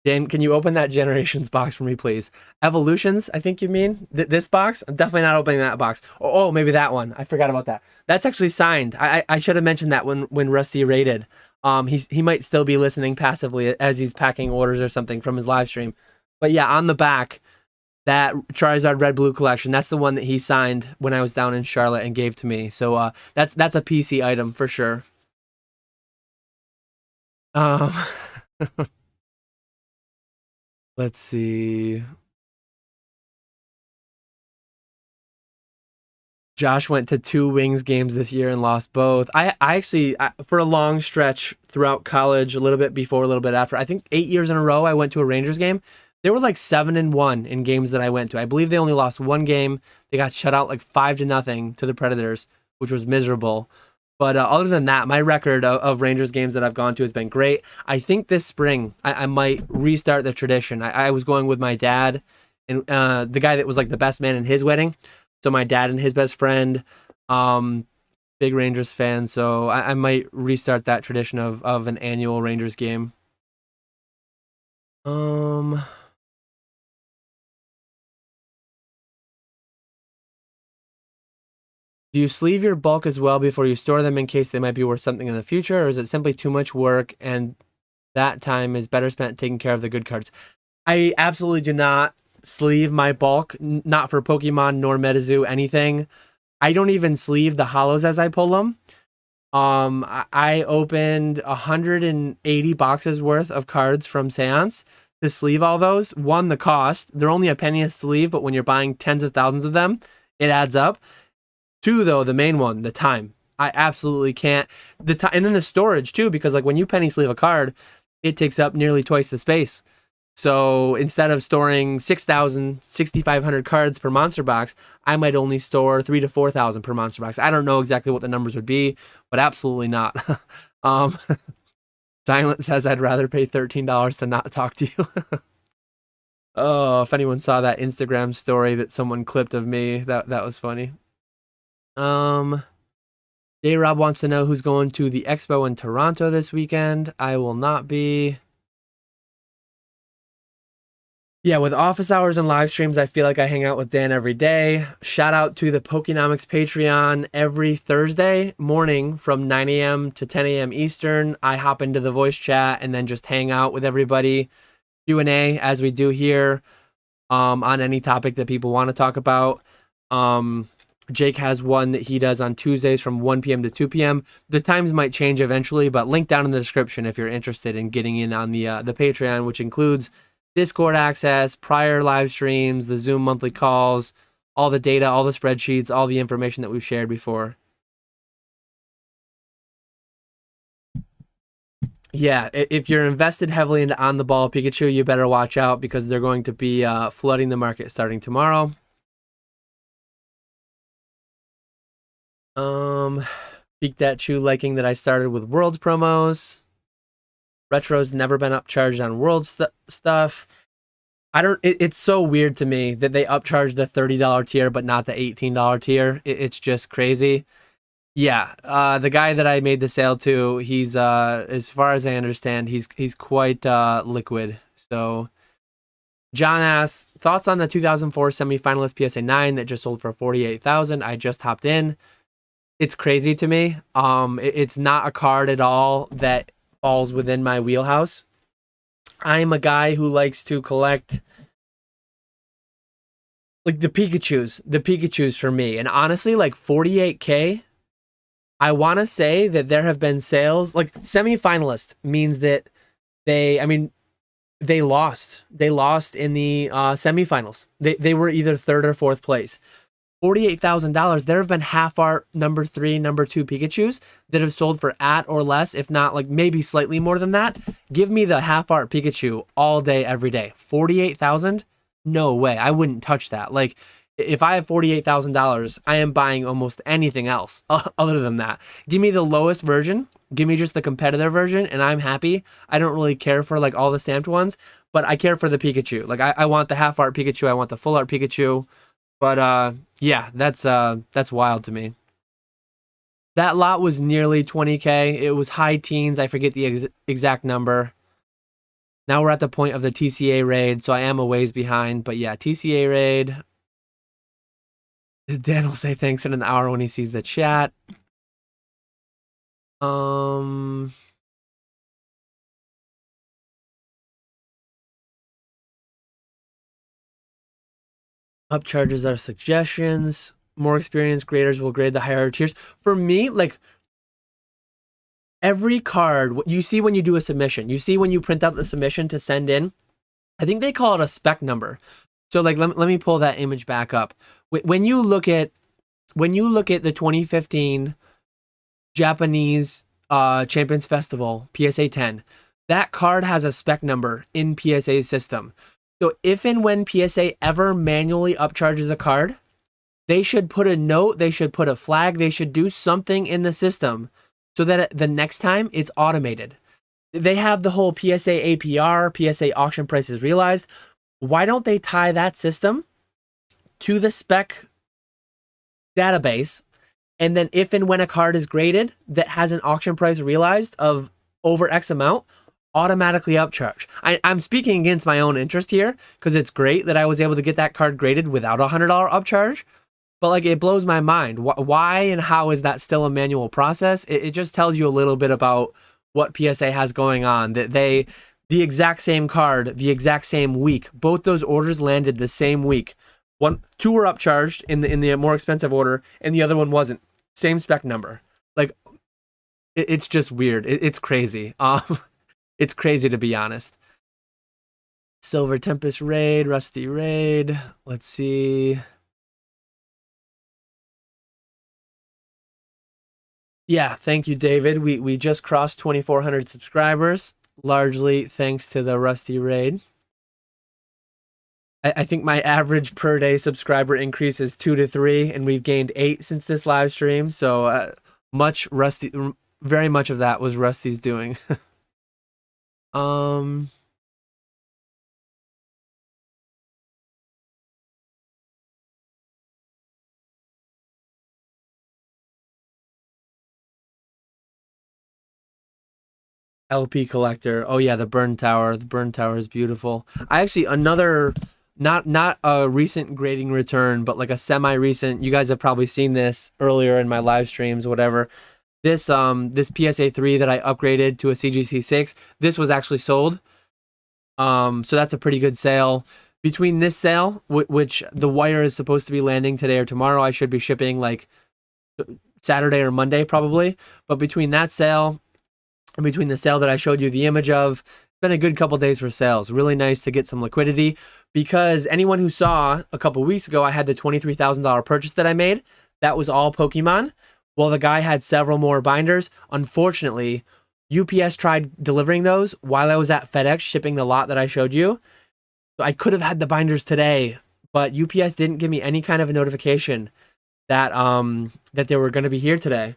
Dan, can you open that Generations box for me, please? Evolutions, I think you mean? This box? I'm definitely not opening that box. Oh, maybe that one. I forgot about that. That's actually signed. I should have mentioned that when Rusty raided. He might still be listening passively as he's packing orders or something from his live stream. But yeah, on the back, that Charizard Red Blue collection, that's the one that he signed when I was down in Charlotte and gave to me. So that's a PC item for sure. Let's see. Josh went to 2 Wings games this year and lost both. I actually, for a long stretch throughout college, a little bit before, a little bit after, I think 8 years in a row, I went to a Rangers game. They were like 7-1 in games that I went to. I believe they only lost one game. They got shut out like 5-0 to the Predators, which was miserable. But other than that, my record of Rangers games that I've gone to has been great. I think this spring I might restart the tradition. I was going with my dad and the guy that was like the best man in his wedding. So my dad and his best friend, big Rangers fan. So I might restart that tradition of an annual Rangers game. Do you sleeve your bulk as well before you store them in case they might be worth something in the future, or is it simply too much work and that time is better spent taking care of the good cards? I absolutely do not sleeve my bulk, not for Pokemon nor Metazoo, anything. I don't even sleeve the hollows as I pull them. I opened 180 boxes worth of cards from Seance to sleeve all those. One, the cost. They're only a penny a sleeve, but when you're buying tens of thousands of them, it adds up. Two, though, the main one, the time. I absolutely can't. The time, and then the storage too, because like when you penny sleeve a card, it takes up nearly twice the space. So instead of storing 6,000, 6,500 cards per monster box, I might only store 3,000 to 4,000 per monster box. I don't know exactly what the numbers would be, but absolutely not. Silent says I'd rather pay $13 to not talk to you. Oh, if anyone saw that Instagram story that someone clipped of me, that was funny. J-Rob wants to know who's going to the expo in Toronto this weekend. I will not be. Yeah, with office hours and live streams, I feel like I hang out with Dan every day. Shout out to the Pokenomics Patreon every Thursday morning from 9 a.m. to 10 a.m. Eastern. I hop into the voice chat and then just hang out with everybody, Q&A as we do here, on any topic that people want to talk about. Jake has one that he does on Tuesdays from 1 p.m. to 2 p.m. The times might change eventually, but link down in the description if you're interested in getting in on the Patreon, which includes Discord access, prior live streams, the Zoom monthly calls, all the data, all the spreadsheets, all the information that we've shared before. Yeah, if you're invested heavily into on the ball Pikachu, you better watch out because they're going to be flooding the market starting tomorrow. Peak that Chew liking that I started with Worlds promos. Retro's never been upcharged on World stuff. I don't. It's so weird to me that they upcharge the $30 tier but not the $18 tier. It's just crazy. Yeah, the guy that I made the sale to, he's as far as I understand, he's quite liquid. So John asks thoughts on the 2004 semifinalist PSA 9 that just sold for 48,000. I just hopped in. It's crazy to me. It's not a card at all that falls within my wheelhouse. I'm a guy who likes to collect like the Pikachus for me. And honestly, like 48K, I want to say that there have been sales like semifinalist means that I mean, they lost. They lost in the semifinals. They were either third or fourth place. $48,000. There have been half art number 3, number 2 Pikachus that have sold for at or less, if not like maybe slightly more than that. Give me the half art Pikachu all day, every day. 48,000? No way. I wouldn't touch that. Like if I have $48,000, I am buying almost anything else other than that. Give me the lowest version. Give me just the competitor version, and I'm happy. I don't really care for like all the stamped ones, but I care for the Pikachu. Like I want the half art Pikachu. I want the full art Pikachu. But yeah, that's wild to me. That lot was nearly 20K. It was high teens. I forget the exact number. Now we're at the point of the TCA raid, so I am a ways behind. But yeah, TCA raid. Dan will say thanks in an hour when he sees the chat. Upcharges are suggestions. More experienced graders will grade the higher tiers. For me, like every card you see when you do a submission, you see when you print out the submission to send in, I think they call it a spec number. So like let me pull that image back up. When you look at the 2015 Japanese Champions Festival PSA 10, that card has a spec number in PSA's system. So if and when PSA ever manually upcharges a card, they should put a note, they should put a flag, they should do something in the system so that the next time it's automated. They have the whole PSA APR, PSA auction prices realized. Why don't they tie that system to the spec database? And then if and when a card is graded that has an auction price realized of over X amount, automatically upcharge. I'm speaking against my own interest here because it's great that I was able to get that card graded without a $100 upcharge. But like it blows my mind. Why and how is that still a manual process? It just tells you a little bit about what PSA has going on. That the exact same card, the exact same week, both those orders landed the same week. Two were upcharged in the more expensive order, and the other one wasn't. Same spec number. Like it's just weird. It's crazy. It's crazy to be honest. Silver Tempest raid, Rusty raid. Let's see. Yeah, thank you, David. We just crossed 2,400 subscribers, largely thanks to the Rusty raid. I think my average per day subscriber increase is 2 to 3, and we've gained 8 since this live stream. So very much of that was Rusty's doing. um. LP collector. Oh yeah, the burn tower. The burn tower is beautiful. I actually another not a recent grading return, but like a semi-recent. You guys have probably seen this earlier in my live streams, whatever. This PSA 3 that I upgraded to a CGC 6. This was actually sold. So that's a pretty good sale. Between this sale, which the wire is supposed to be landing today or tomorrow, I should be shipping like Saturday or Monday probably. But between that sale and between the sale that I showed you the image of, it's been a good couple days for sales. Really nice to get some liquidity, because anyone who saw a couple weeks ago, I had the $23,000 purchase that I made. That was all Pokemon. Well, the guy had several more binders. Unfortunately, UPS tried delivering those while I was at FedEx shipping the lot that I showed you. So I could have had the binders today, but UPS didn't give me any kind of a notification that that they were going to be here today.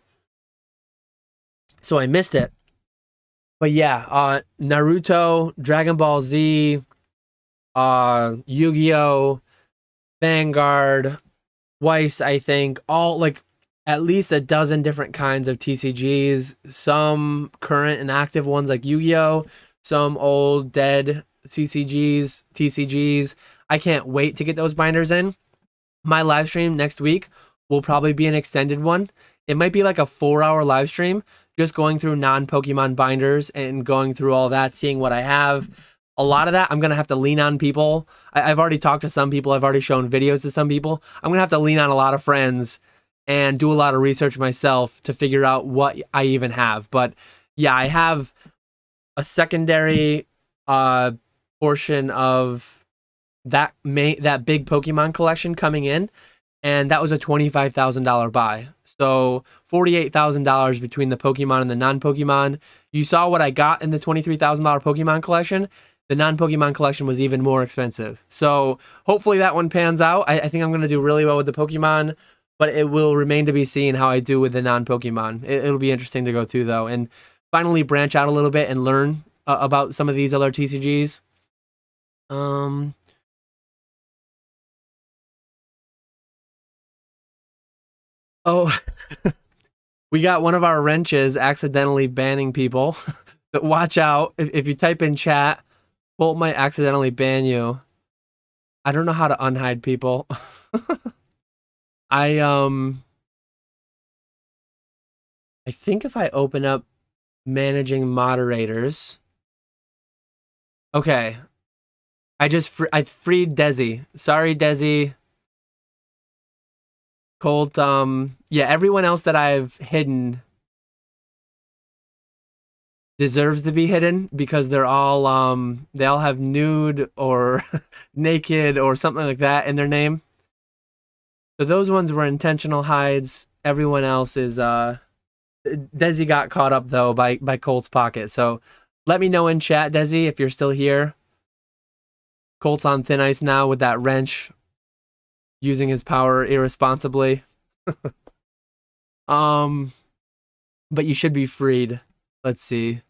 So I missed it. But yeah, Naruto, Dragon Ball Z, Yu-Gi-Oh, Vanguard, Weiss, I think, all like at least a dozen different kinds of TCGs, some current and active ones like Yu-Gi-Oh, some old dead CCGs, TCGs. I can't wait to get those binders in. My live stream next week will probably be an extended one. It might be like a 4-hour live stream, just going through non-Pokemon binders and going through all that, seeing what I have. A lot of that, I'm going to have to lean on people. I've already talked to some people. I've already shown videos to some people. I'm going to have to lean on a lot of friends and do a lot of research myself to figure out what I even have. But yeah, I have a secondary portion of that big Pokemon collection coming in, and that was a $25,000 buy. So $48,000 between the Pokemon and the non-Pokemon. You saw what I got in the $23,000 Pokemon collection. The non-Pokemon collection was even more expensive. So hopefully that one pans out. I think I'm going to do really well with the Pokemon, but it will remain to be seen how I do with the non-Pokemon. It'll be interesting to go through, though, and finally branch out a little bit and learn about some of these other TCGs. Oh, we got one of our wrenches accidentally banning people. But watch out. If you type in chat, Bolt might accidentally ban you. I don't know how to unhide people. I think if I open up managing moderators. Okay. I freed Desi. Sorry, Desi. Colt, yeah, everyone else that I've hidden deserves to be hidden, because they're all they all have nude or naked or something like that in their name. So those ones were intentional hides. Everyone else is Desi got caught up though by Colt's pocket. So let me know in chat, Desi, if you're still here. Colt's on thin ice now with that wrench, using his power irresponsibly. But you should be freed. Let's see.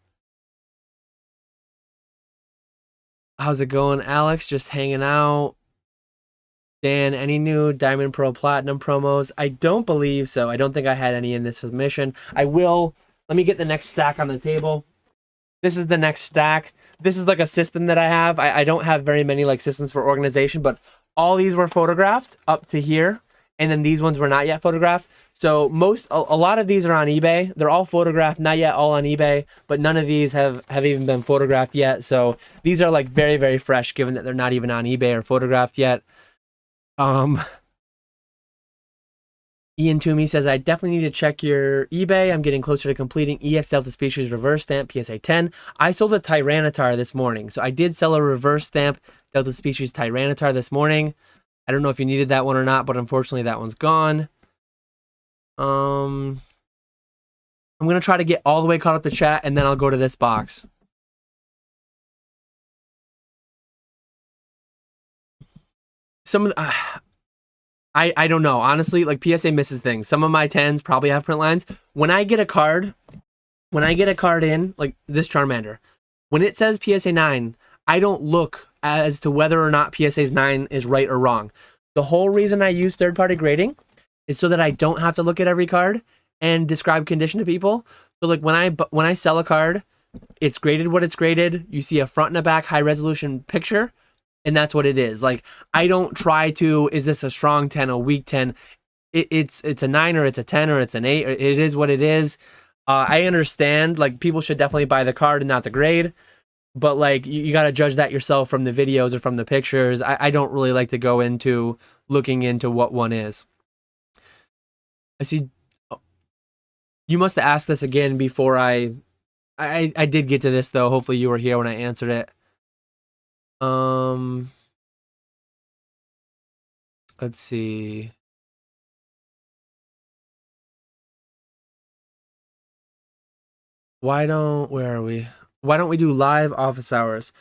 How's it going, Alex? Just hanging out. Dan, any new Diamond Pearl Platinum promos? I don't believe so. I don't think I had any in this submission. I will. Let me get the next stack on the table. This is the next stack. This is like a system that I have. I don't have very many like systems for organization, but all these were photographed up to here, and then these ones were not yet photographed. So a lot of these are on eBay. They're all photographed, not yet all on eBay, but none of these have even been photographed yet. So these are like very, very fresh, given that they're not even on eBay or photographed yet. Ian Toomey says, I definitely need to check your eBay. I'm getting closer to completing EX Delta Species reverse stamp PSA 10. I sold a Tyranitar this morning. So I did sell a reverse stamp Delta Species Tyranitar this morning. I don't know if you needed that one or not, but unfortunately that one's gone. I'm going to try to get all the way caught up to chat, and then I'll go to this box. Some of the, I don't know. Honestly, like PSA misses things. Some of my 10s probably have print lines. When I get a card in, like this Charmander, when it says PSA 9, I don't look as to whether or not PSA 9 is right or wrong. The whole reason I use third-party grading is so that I don't have to look at every card and describe condition to people. So like when I sell a card it's graded what it's graded. You see a front and a back high resolution picture, and that's what it is. Like, I don't try to, is this a strong 10, a weak 10? It's a 9 or it's a 10 or it's an 8. It is what it is. I understand, like, people should definitely buy the card and not the grade, but like, you got to judge that yourself from the videos or from the pictures. I don't really like to go into looking into what one is. I see. You must have asked this again before I did get to this, though. Hopefully you were here when I answered it. Let's see. Where are we? Why don't we do live office hours?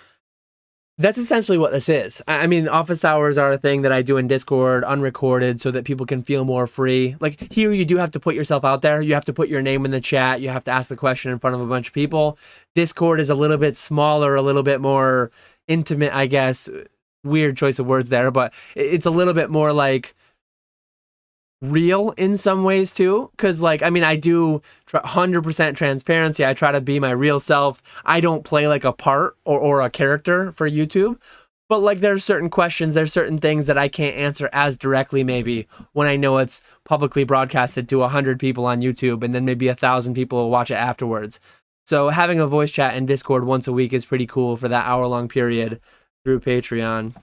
That's essentially what this is. I mean, office hours are a thing that I do in Discord, unrecorded, so that people can feel more free. Like, here you do have to put yourself out there. You have to put your name in the chat. You have to ask the question in front of a bunch of people. Discord is a little bit smaller, a little bit more intimate, I guess. Weird choice of words there, but it's a little bit more like real in some ways too, because like, I mean, I do 100% transparency. I try to be my real self. I don't play like a part or a character for YouTube, but like, there's certain questions, there's certain things that I can't answer as directly maybe when I know it's publicly broadcasted to 100 people on YouTube, and then maybe 1,000 people will watch it afterwards. So having a voice chat in Discord once a week is pretty cool for that hour-long period through Patreon.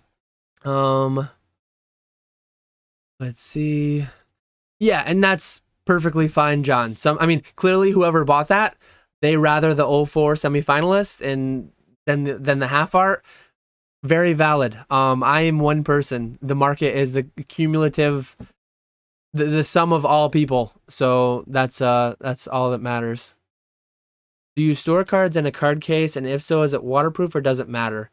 Let's see. Yeah, and that's perfectly fine, John. I mean, clearly whoever bought that, they rather the 04 semifinalist and than the half art. Very valid. I am one person. The market is the cumulative, the sum of all people. So that's all that matters. Do you store cards in a card case? And if so, is it waterproof or does it matter?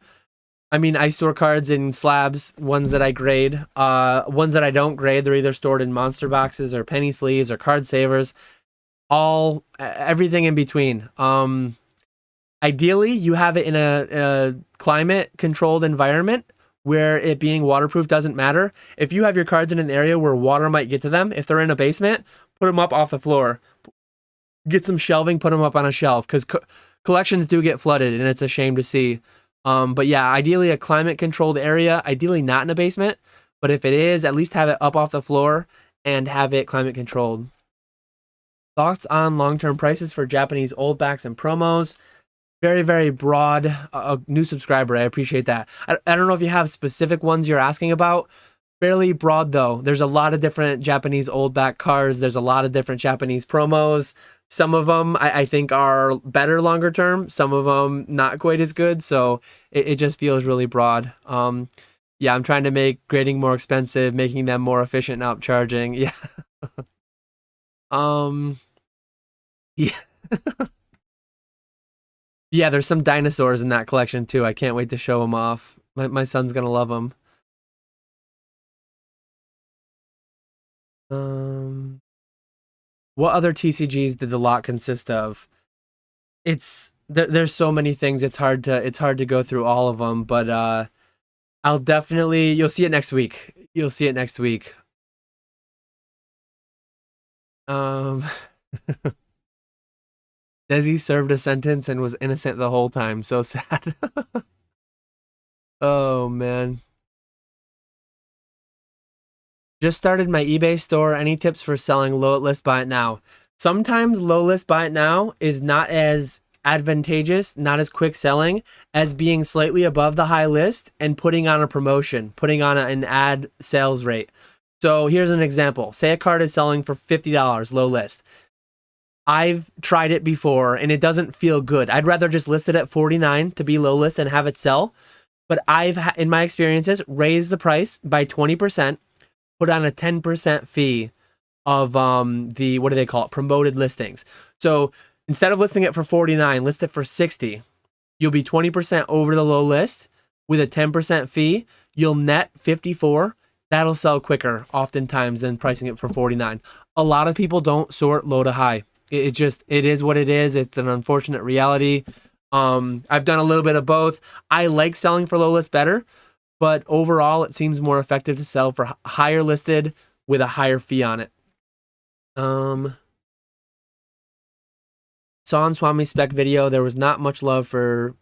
I mean, I store cards in slabs, ones that I grade. Ones that I don't grade, they're either stored in monster boxes or penny sleeves or card savers. Everything in between. Ideally, you have it in a climate-controlled environment where it being waterproof doesn't matter. If you have your cards in an area where water might get to them, if they're in a basement, put them up off the floor. Get some shelving, put them up on a shelf, because collections do get flooded, and it's a shame to see. But yeah, ideally a climate-controlled area, ideally not in a basement, but if it is, at least have it up off the floor and have it climate-controlled. Thoughts on long-term prices for Japanese old backs and promos? Very, very broad. A new subscriber, I appreciate that. I don't know if you have specific ones you're asking about. Fairly broad, though. There's a lot of different Japanese old back cards. There's a lot of different Japanese promos. Some of them I think are better longer term. Some of them not quite as good. So it just feels really broad. Yeah, I'm trying to make grading more expensive, making them more efficient and upcharging. Yeah. Yeah. Yeah, there's some dinosaurs in that collection too. I can't wait to show them off. My son's gonna love them. What other TCGs did the lot consist of? There's so many things. It's hard to go through all of them, but you'll see it next week. You'll see it next week. Desi served a sentence and was innocent the whole time. So sad. Oh man. Just started my eBay store. Any tips for selling low at list, buy it now? Sometimes low list, buy it now is not as advantageous, not as quick selling as being slightly above the high list and putting on a promotion, putting on an ad sales rate. So here's an example. Say a card is selling for $50 low list. I've tried it before and it doesn't feel good. I'd rather just list it at $49 to be low list and have it sell. But I've, in my experiences, raised the price by 20%. Put on a 10% fee of the, what do they call it, promoted listings. So instead of listing it for $49, list it for $60. You'll be 20% over the low list with a 10% fee. You'll net $54. That'll sell quicker oftentimes than pricing it for $49. A lot of people don't sort low to high. It is what it is. It's an unfortunate reality. I've done a little bit of both. I like selling for low list better, but overall, it seems more effective to sell for higher listed with a higher fee on it. So Saw on Swami Spec video, there was not much love for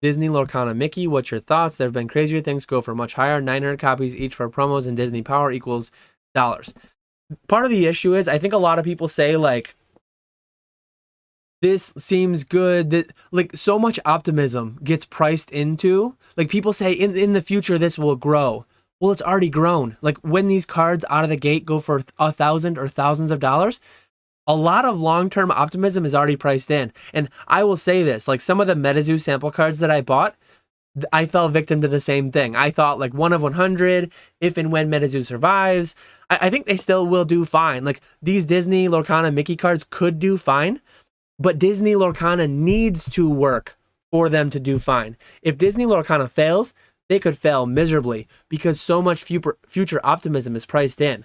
Disney Lorcana Mickey. What's your thoughts? There have been crazier things go for much higher. 900 copies each for promos and Disney Power equals dollars. Part of the issue is I think a lot of people say like, this seems good, that like so much optimism gets priced into, like people say in the future this will grow. Well, it's already grown. Like when these cards out of the gate go for $1,000 or thousands of dollars, a lot of long-term optimism is already priced in. And I will say this, like some of the Metazoo sample cards that I bought, I fell victim to the same thing. I thought like 1 of 100, if and when Metazoo survives. I think they still will do fine. Like these Disney Lorcana Mickey cards could do fine, but Disney Lorcana needs to work for them to do fine. If Disney Lorcana fails, they could fail miserably because so much future optimism is priced in.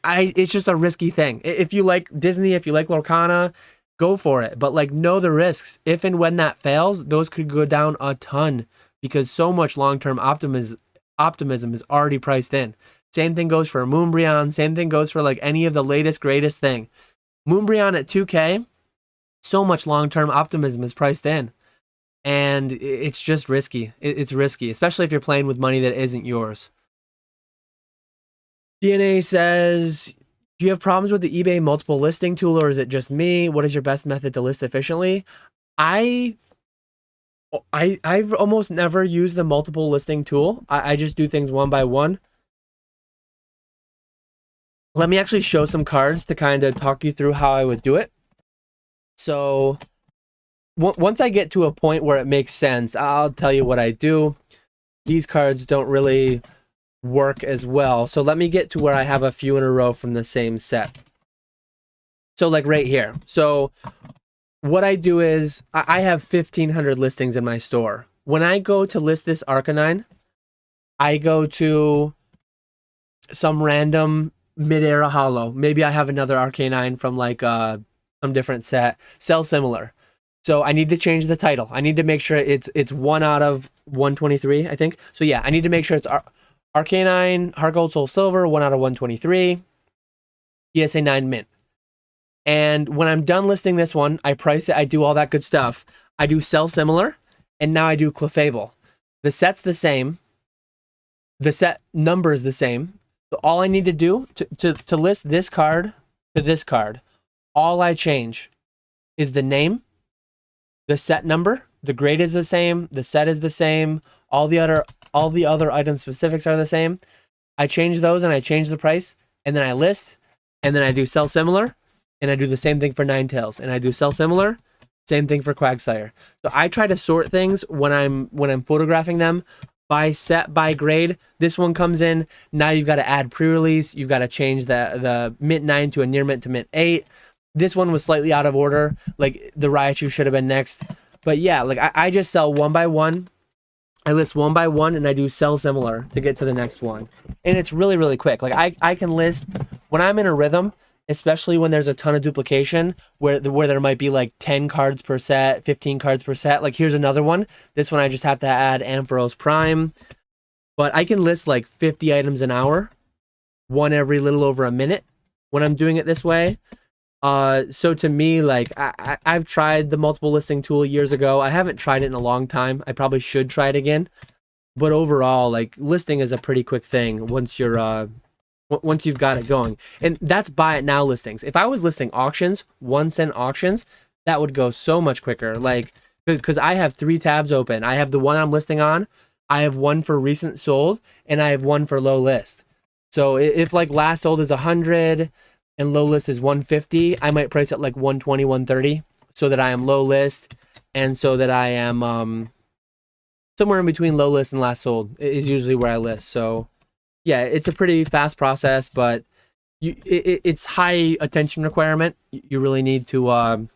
It's just a risky thing. If you like Disney, if you like Lorcana, go for it. But like, know the risks. If and when that fails, those could go down a ton because so much long-term optimism is already priced in. Same thing goes for Moonbryon. Same thing goes for like any of the latest, greatest thing. Moonbryon at 2K, so much long-term optimism is priced in. And it's just risky. It's risky, especially if you're playing with money that isn't yours. DNA says, do you have problems with the eBay multiple listing tool, or is it just me? What is your best method to list efficiently? I've almost never used the multiple listing tool. I just do things one by one. Let me actually show some cards to kind of talk you through how I would do it. So once I get to a point where it makes sense, I'll tell you what I do. These cards don't really work as well. So let me get to where I have a few in a row from the same set. So like right here. So what I do is I have 1,500 listings in my store. When I go to list this Arcanine, I go to some random mid-era holo. Maybe I have another Arcanine from like some different set. Sell similar. So I need to change the title. I need to make sure it's 1 out of 123, I think. So yeah, I need to make sure it's Arcanine, Heart Gold, Soul Silver, 1 out of 123, PSA 9 mint. And when I'm done listing this one, I price it, I do all that good stuff. I do sell similar, and now I do Clefable. The set's the same. The set number is the same. So all I need to do to list this card to this card, all I change is the name, the set number, the grade is the same, the set is the same, all the other item specifics are the same. I change those and I change the price, and then I list, and then I do sell similar, and I do the same thing for Ninetales, and I do sell similar, same thing for Quagsire. So I try to sort things when I'm photographing them by set, by grade. This one comes in, now you've got to add pre-release, you've got to change the mint 9 to a near mint to mint 8. This one was slightly out of order, like the Raichu should have been next. But yeah, like I just sell one by one. I list one by one, and I do sell similar to get to the next one. And it's really, really quick. Like I can list, when I'm in a rhythm, especially when there's a ton of duplication, where there might be like 10 cards per set, 15 cards per set. Like here's another one. This one I just have to add Ampharos Prime. But I can list like 50 items an hour, one every little over a minute when I'm doing it this way. So to me, like I've tried the multiple listing tool years ago. I haven't tried it in a long time. I probably should try it again. But overall, like listing is a pretty quick thing once you've got it going. And that's buy it now listings. If I was listing auctions, 1 cent auctions, that would go so much quicker. Like, because I have 3 tabs open. I have the one I'm listing on, I have one for recent sold, and I have one for low list. So if like last sold is 100 and low list is 150, I might price it like 120, 130, so that I am low list, and so that I am somewhere in between low list and last sold is usually where I list. So yeah, it's a pretty fast process, but it's high attention requirement. You really need to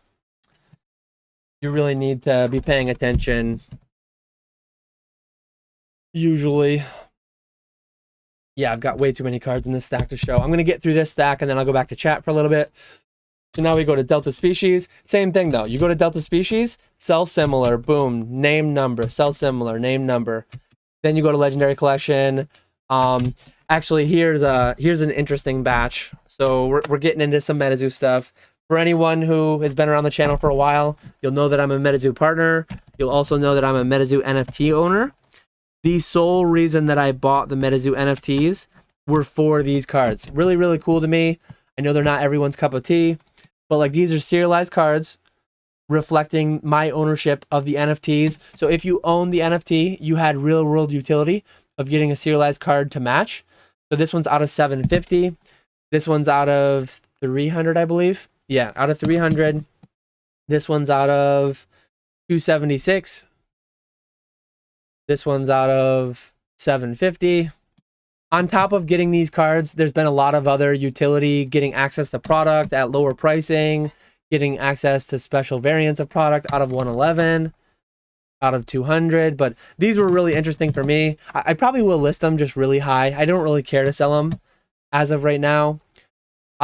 be paying attention. Usually, yeah, I've got way too many cards in this stack to show. I'm gonna get through this stack, and then I'll go back to chat for a little bit. So now we go to Delta Species. Same thing though. You go to Delta Species, sell similar, boom, name number, sell similar, name number. Then you go to Legendary Collection. Actually, here's an interesting batch. So we're getting into some Metazoo stuff. For anyone who has been around the channel for a while, you'll know that I'm a Metazoo partner. You'll also know that I'm a Metazoo NFT owner. The sole reason that I bought the Metazoo NFTs were for these cards. Really, really cool to me. I know they're not everyone's cup of tea, but like these are serialized cards reflecting my ownership of the NFTs. So if you own the NFT, you had real world utility of getting a serialized card to match. So this one's out of 750. This one's out of 300, I believe. Yeah, out of 300. This one's out of 276. This one's out of 750. On top of getting these cards, there's been a lot of other utility, getting access to product at lower pricing, getting access to special variants of product out of 111, out of 200. But these were really interesting for me. I probably will list them just really high. I don't really care to sell them as of right now.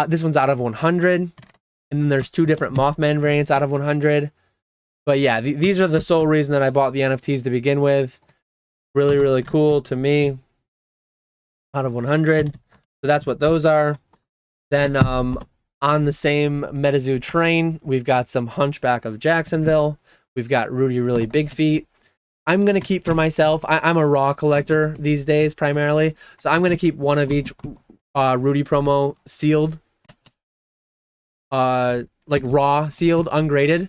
This one's out of 100. And then there's two different Mothman variants out of 100. But yeah, these are the sole reason that I bought the NFTs to begin with. Really, really cool to me. Out of 100. So that's what those are. Then on the same Metazoo train, we've got some Hunchback of Jacksonville. We've got Rudy Really Big Feet. I'm going to keep for myself. I'm a raw collector these days primarily. So I'm going to keep one of each Rudy promo sealed. Like raw, sealed, ungraded.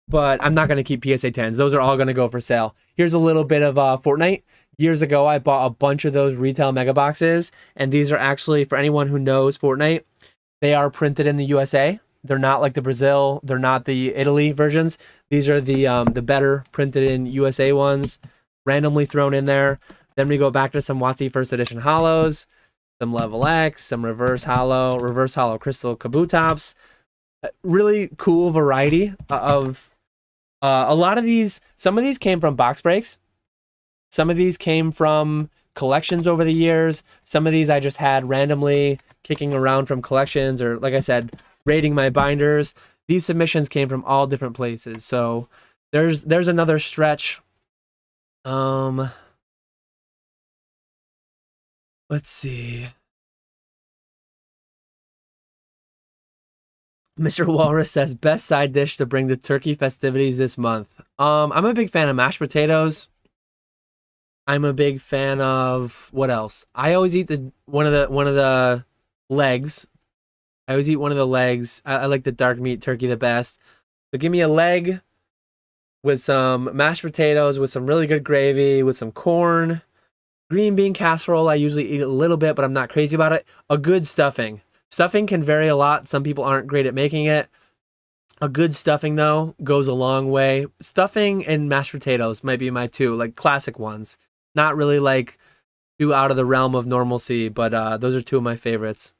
But I'm not going to keep PSA 10s. Those are all going to go for sale. Here's a little bit of Fortnite. Years ago, I bought a bunch of those retail mega boxes, and these are actually, for anyone who knows Fortnite, they are printed in the USA. They're not like the Brazil, they're not the Italy versions. These are the better printed in USA ones, randomly thrown in there. Then we go back to some WotC First Edition Hollows, some Level X, some Reverse Hollow Crystal Kabutops. Really cool variety of a lot of these. Some of these came from box breaks. Some of these came from collections over the years. Some of these I just had randomly kicking around from collections, or like I said, raiding my binders. These submissions came from all different places. So there's another stretch. Let's see. Mr. Walrus says best side dish to bring to turkey festivities this month. I'm a big fan of mashed potatoes. I'm a big fan of what else? I always eat one of the legs. I always eat one of the legs. I like the dark meat turkey the best. But give me a leg with some mashed potatoes, with some really good gravy, with some corn, green bean casserole. I usually eat a little bit, but I'm not crazy about it. A good stuffing. Stuffing can vary a lot. Some people aren't great at making it. A good stuffing, though, goes a long way. Stuffing and mashed potatoes might be my two, like classic ones. Not really like too out of the realm of normalcy, but those are two of my favorites.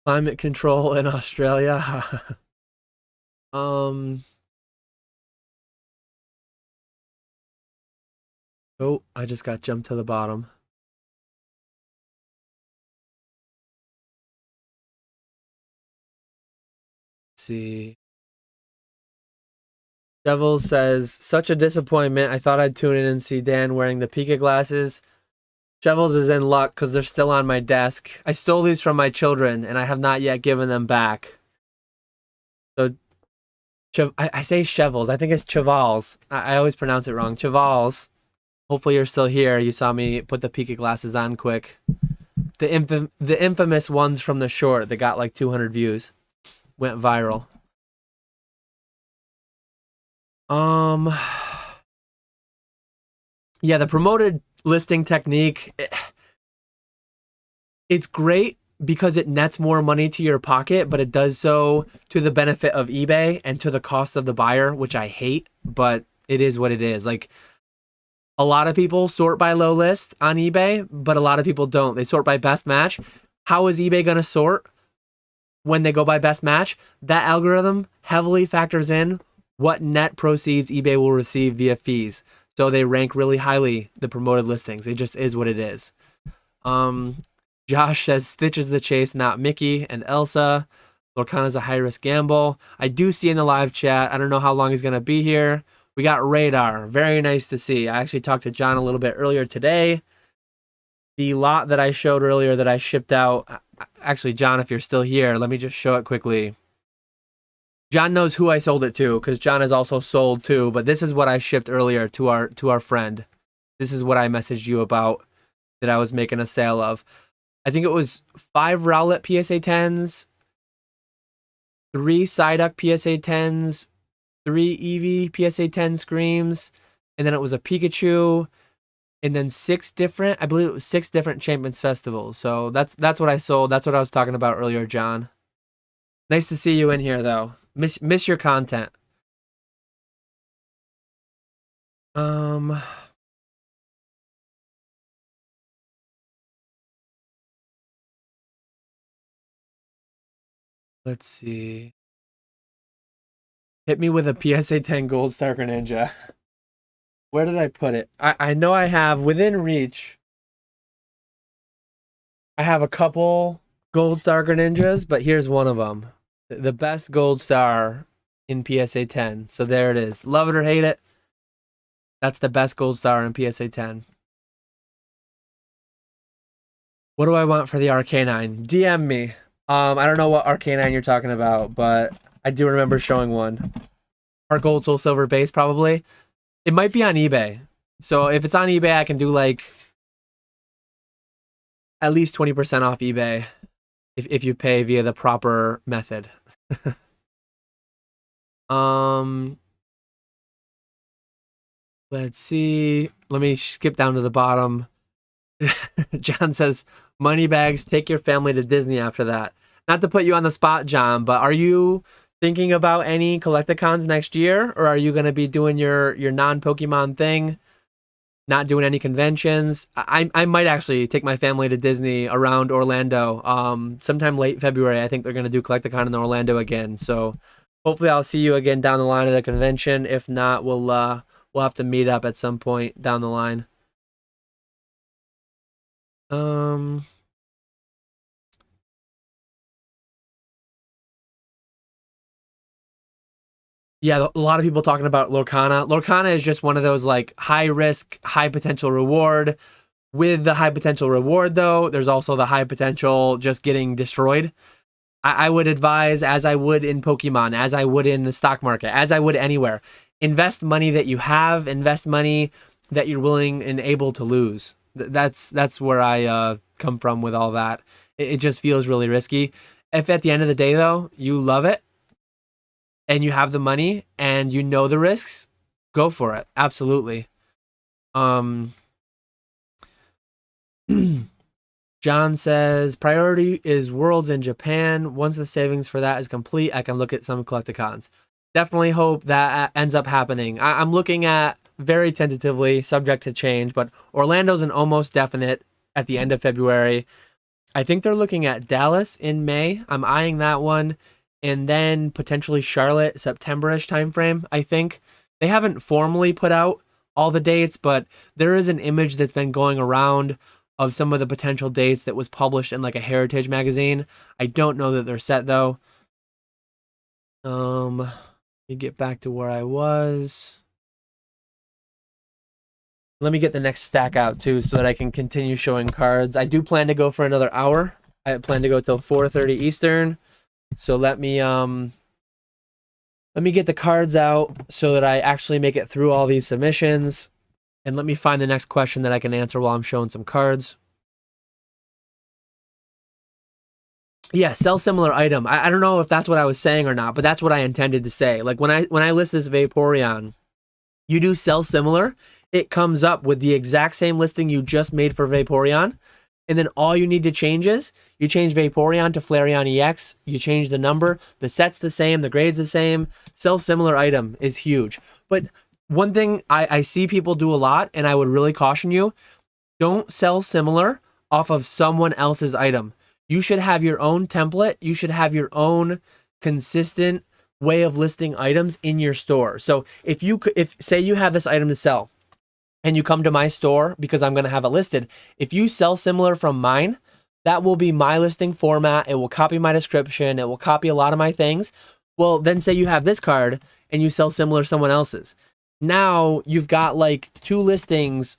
Climate control in Australia. Oh, I just got jumped to the bottom. See. Devil says, such a disappointment. I thought I'd tune in and see Dan wearing the Pika glasses. Shovels is in luck because they're still on my desk. I stole these from my children and I have not yet given them back. So I say Shovels. I think it's Chavals. I always pronounce it wrong. Chavals. Hopefully you're still here. You saw me put the Pika glasses on quick. The infamous ones from the short that got like 200 views. Went viral. Yeah, the promoted listing technique, it's great because it nets more money to your pocket, but it does so to the benefit of eBay and to the cost of the buyer, which I hate, but it is what it is. Like, a lot of people sort by low list on eBay, but a lot of people don't. They sort by best match. How is eBay going to sort when they go by best match? That algorithm heavily factors in what net proceeds eBay will receive via fees. So they rank really highly, the promoted listings. It just is what it is. Josh says Stitch is the chase, not Mickey and Elsa. Lorcana's a high-risk gamble. I do see in the live chat. I don't know how long he's going to be here. We got Radar. Very nice to see. I actually talked to John a little bit earlier today. The lot that I showed earlier that I shipped out. Actually, John, if you're still here, let me just show it quickly. John knows who I sold it to because John has also sold too. But this is what I shipped earlier to our friend. This is what I messaged you about that I was making a sale of. I think it was 5 Rowlet PSA 10s, 3 Psyduck PSA 10s, 3 Eevee PSA 10 Screams, and then it was a Pikachu, and then 6 different, I believe it was 6 different Champions Festivals. So that's what I sold. That's what I was talking about earlier, John. Nice to see you in here though. Miss your content. Let's see. Hit me with a PSA 10 Gold Star Greninja. Where did I put it? I know I have within reach. I have a couple Gold Star Greninjas, but here's one of them. The best Gold Star in PSA 10. So there it is. Love it or hate it. That's the best Gold Star in PSA 10. What do I want for the Arcanine? DM me. I don't know what Arcanine you're talking about, but I do remember showing one. Our Gold Soul Silver base, probably. It might be on eBay. So if it's on eBay, I can do like at least 20% off eBay if you pay via the proper method. Let's see. Let me skip down to the bottom. John says, money bags, take your family to Disney after that. Not to put you on the spot, John, but are you thinking about any Collecticons next year? Or are you going to be doing your non-Pokemon thing? Not doing any conventions? I might actually take my family to Disney around Orlando. Sometime late February, I think they're going to do Collecticon in Orlando again. So hopefully I'll see you again down the line at the convention. If not, we'll have to meet up at some point down the line. Yeah, a lot of people talking about Lorcana. Lorcana is just one of those like high risk, high potential reward. With the high potential reward, though, there's also the high potential just getting destroyed. I would advise, as I would in Pokemon, as I would in the stock market, as I would anywhere, invest money that you have, invest money that you're willing and able to lose. That's where I come from with all that. It just feels really risky. If at the end of the day, though, you love it and you have the money and you know the risks, go for it. Absolutely. John says, priority is Worlds in Japan. Once the savings for that is complete, I can look at some Collecticons. Definitely hope that ends up happening. I'm looking at very tentatively, subject to change, but Orlando's an almost definite at the end of February. I think they're looking at Dallas in May. I'm eyeing that one. And then potentially Charlotte, September-ish timeframe, I think. They haven't formally put out all the dates, but there is an image that's been going around of some of the potential dates that was published in like a Heritage magazine. I don't know that they're set though. Let me get back to where I was. Let me get the next stack out too so that I can continue showing cards. I do plan to go for another hour. I plan to go till 4:30 Eastern. So let me get the cards out so that I actually make it through all these submissions. And let me find the next question that I can answer while I'm showing some cards. Yeah, sell similar item. I don't know if that's what I was saying or not, but that's what I intended to say. Like when I list this Vaporeon, you do sell similar, it comes up with the exact same listing you just made for Vaporeon. And then all you need to change is you change Vaporeon to Flareon EX, you change the number, the set's the same, the grade's the same. Sell similar item is huge. But one thing I see people do a lot, and I would really caution you, don't sell similar off of someone else's item. You should have your own template. You should have your own consistent way of listing items in your store. So if say you have this item to sell and you come to my store because I'm going to have it listed, if you sell similar from mine, that will be my listing format. It will copy my description. It will copy a lot of my things. Well, then say you have this card and you sell similar someone else's. now you've got like two listings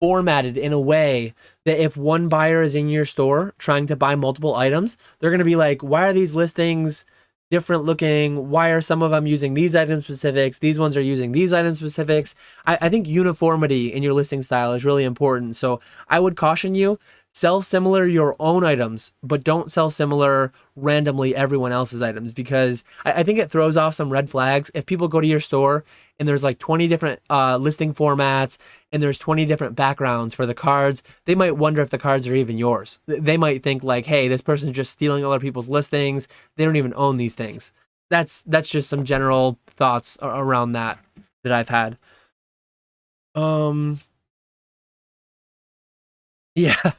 formatted in a way that if one buyer is in your store trying to buy multiple items, they're going to be like, why are these listings different looking? Why are some of them using these item specifics? These ones are using these item specifics. I think uniformity in your listing style is really important. So I would caution you, sell similar your own items, but don't sell similar randomly everyone else's items, because I think it throws off some red flags. If people go to your store and there's like 20 different listing formats and there's 20 different backgrounds for the cards, they might wonder if the cards are even yours. They might think like, hey, this person's just stealing other people's listings. They don't even own these things. That's just some general thoughts around that I've had. Yeah.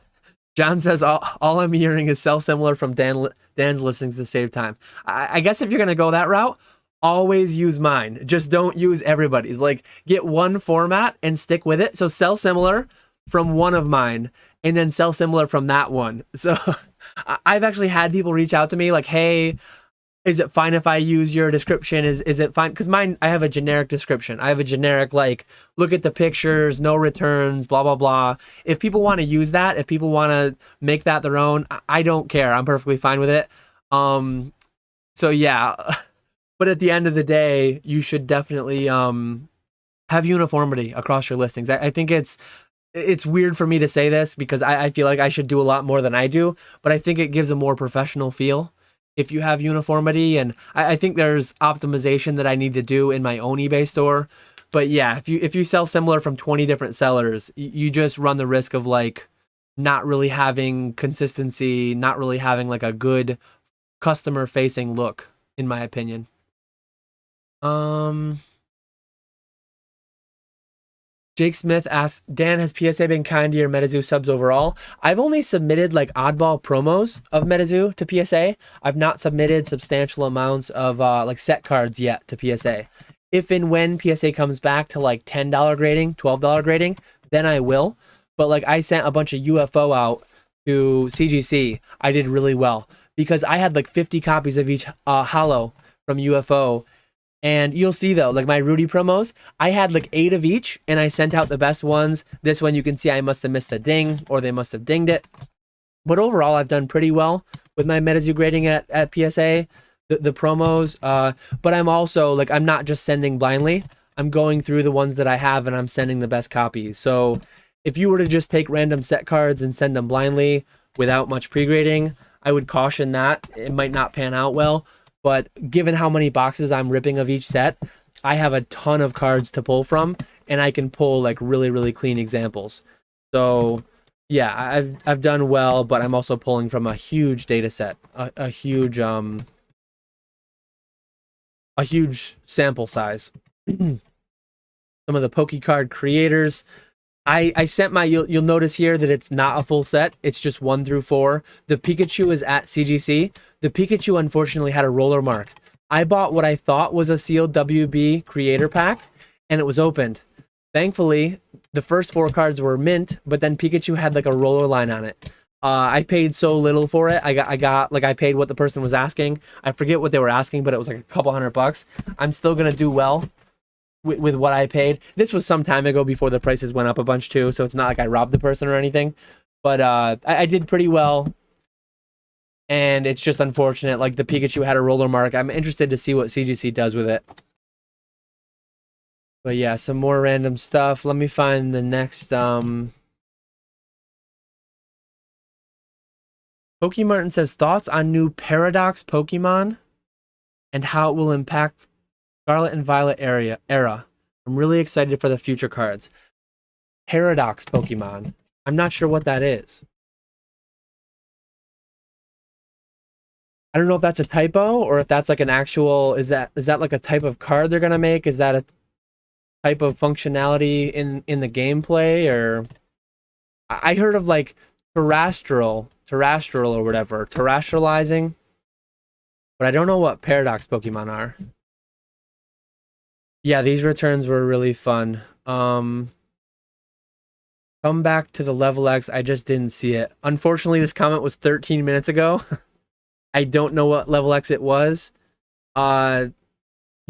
John says, all I'm hearing is sell similar from Dan's listings to save time. I guess if you're going to go that route, always use mine. Just don't use everybody's. Like, get one format and stick with it. So sell similar from one of mine and then sell similar from that one. So I've actually had people reach out to me like, hey, is it fine if I use your description? Is it fine? Because mine, I have a generic description. I have a generic, like, look at the pictures, no returns, blah, blah, blah. If people want to use that, if people want to make that their own, I don't care. I'm perfectly fine with it. So yeah, but at the end of the day, you should definitely have uniformity across your listings. I think it's weird for me to say this because I feel like I should do a lot more than I do, but I think it gives a more professional feel if you have uniformity. And I think there's optimization that I need to do in my own eBay store. But yeah, if you sell similar from 20 different sellers, you just run the risk of like not really having consistency, not really having like a good customer facing look, in my opinion. Jake Smith asks, Dan, has PSA been kind to your Metazoo subs overall? I've only submitted like oddball promos of Metazoo to PSA. I've not submitted substantial amounts of like set cards yet to PSA. If and when PSA comes back to like $10 grading, $12 grading, then I will. But like I sent a bunch of UFO out to CGC. I did really well because I had like 50 copies of each holo from UFO. And you'll see though, like my Rudy promos, I had like 8 of each and I sent out the best ones. This one you can see I must have missed a ding or they must have dinged it. But overall, I've done pretty well with my Metazoo grading at PSA, the promos. But I'm also like, I'm not just sending blindly. I'm going through the ones that I have and I'm sending the best copies. So if you were to just take random set cards and send them blindly without much pre-grading, I would caution that. It might not pan out well. But given how many boxes I'm ripping of each set, I have a ton of cards to pull from, and I can pull like really, really clean examples. So yeah, I've done well, but I'm also pulling from a huge data set, a huge sample size. Some of the PokeCard creators. I sent my, you'll notice here that it's not a full set. It's just 1 through 4. The Pikachu is at CGC. The Pikachu unfortunately had a roller mark. I bought what I thought was a sealed WB creator pack and it was opened. Thankfully, the first 4 cards were mint, but then Pikachu had like a roller line on it. I paid so little for it. I got like I paid what the person was asking. I forget what they were asking, but it was like a couple $100. I'm still going to do well with what I paid. This was some time ago before the prices went up a bunch too, so it's not like I robbed the person or anything. But I did pretty well. And it's just unfortunate, like the Pikachu had a roller mark. I'm interested to see what CGC does with it. But yeah, some more random stuff. Let me find the next Pokey Martin says, thoughts on new Paradox Pokemon and how it will impact Scarlet and Violet era. I'm really excited for the future cards. Paradox Pokemon. I'm not sure what that is. I don't know if that's a typo or if that's like an actual, is that like a type of card they're gonna make? Is that a type of functionality in the gameplay? Or I heard of like terrestrial or whatever, terrestrializing, but I don't know what Paradox Pokemon are. Yeah, these returns were really fun. Come back to the Level X. I just didn't see it. Unfortunately, this comment was 13 minutes ago. I don't know what Level X it was. You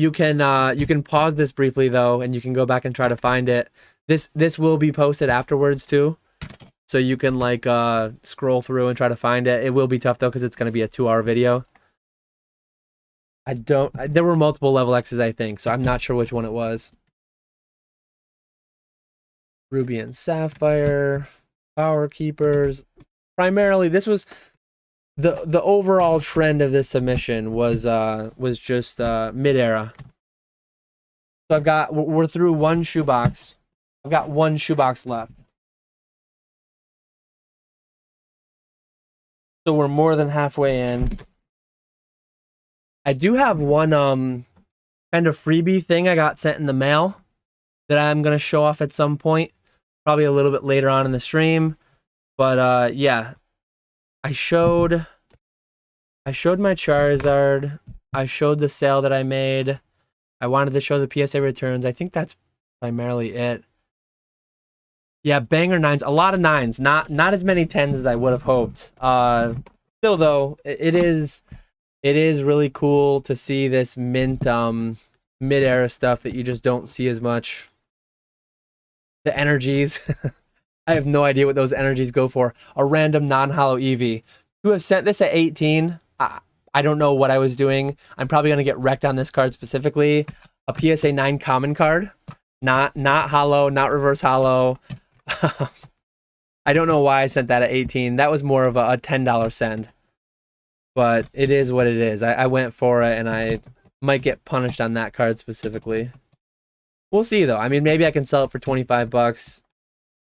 You can pause this briefly though, and you can go back and try to find it. This will be posted afterwards too, so you can like scroll through and try to find it. It will be tough though because it's gonna be a 2-hour video. There were multiple level X's, I think, so I'm not sure which one it was. Ruby and Sapphire, Power Keepers. Primarily, this was the overall trend of this submission was just mid-era. So we're through one shoebox. I've got one shoebox left. So we're more than halfway in. I do have one kind of freebie thing I got sent in the mail that I'm gonna show off at some point, probably a little bit later on in the stream. But yeah, I showed my Charizard. I showed the sale that I made. I wanted to show the PSA returns. I think that's primarily it. Yeah, banger 9s. A lot of 9s. Not as many 10s as I would have hoped. Still though, it is really cool to see this mint mid-era stuff that you just don't see as much. The energies. I have no idea what those energies go for. A random non-hollow Eevee. To have sent this at 18, I don't know what I was doing. I'm probably going to get wrecked on this card specifically. A PSA 9 common card. Not hollow, not reverse hollow. I don't know why I sent that at 18. That was more of a $10 send. But it is what it is. I went for it, and I might get punished on that card specifically. We'll see, though. I mean, maybe I can sell it for 25 bucks.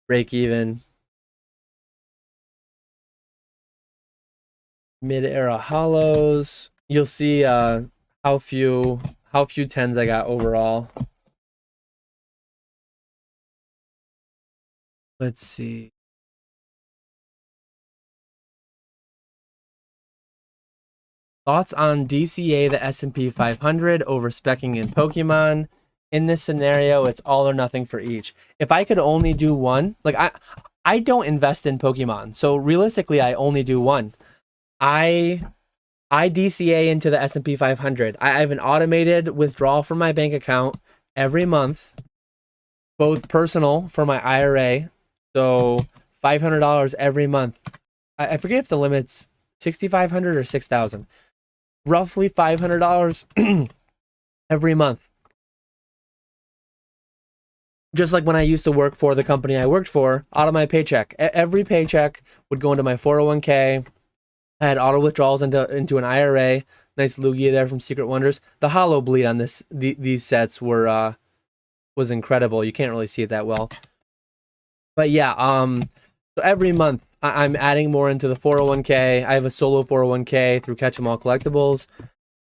Break even. Mid-era hollows. You'll see how few 10s I got overall. Let's see. Thoughts on DCA the S&P 500 over specking in Pokemon? In this scenario, it's all or nothing for each. If I could only do one, like I don't invest in Pokemon, so realistically, I only do one. I DCA into the S&P 500. I have an automated withdrawal from my bank account every month, both personal for my IRA, so $500 every month. I forget if the limit's $6,500 or $6,000. Roughly $500 every month. Just like when I used to work for the company I worked for, out of my paycheck. Every paycheck would go into my 401k. I had auto withdrawals into an IRA. Nice Lugia there from Secret Wonders. The hollow bleed on these sets was incredible. You can't really see it that well. But yeah, so every month I'm adding more into the 401k. I have a solo 401k through Catch 'em All Collectibles.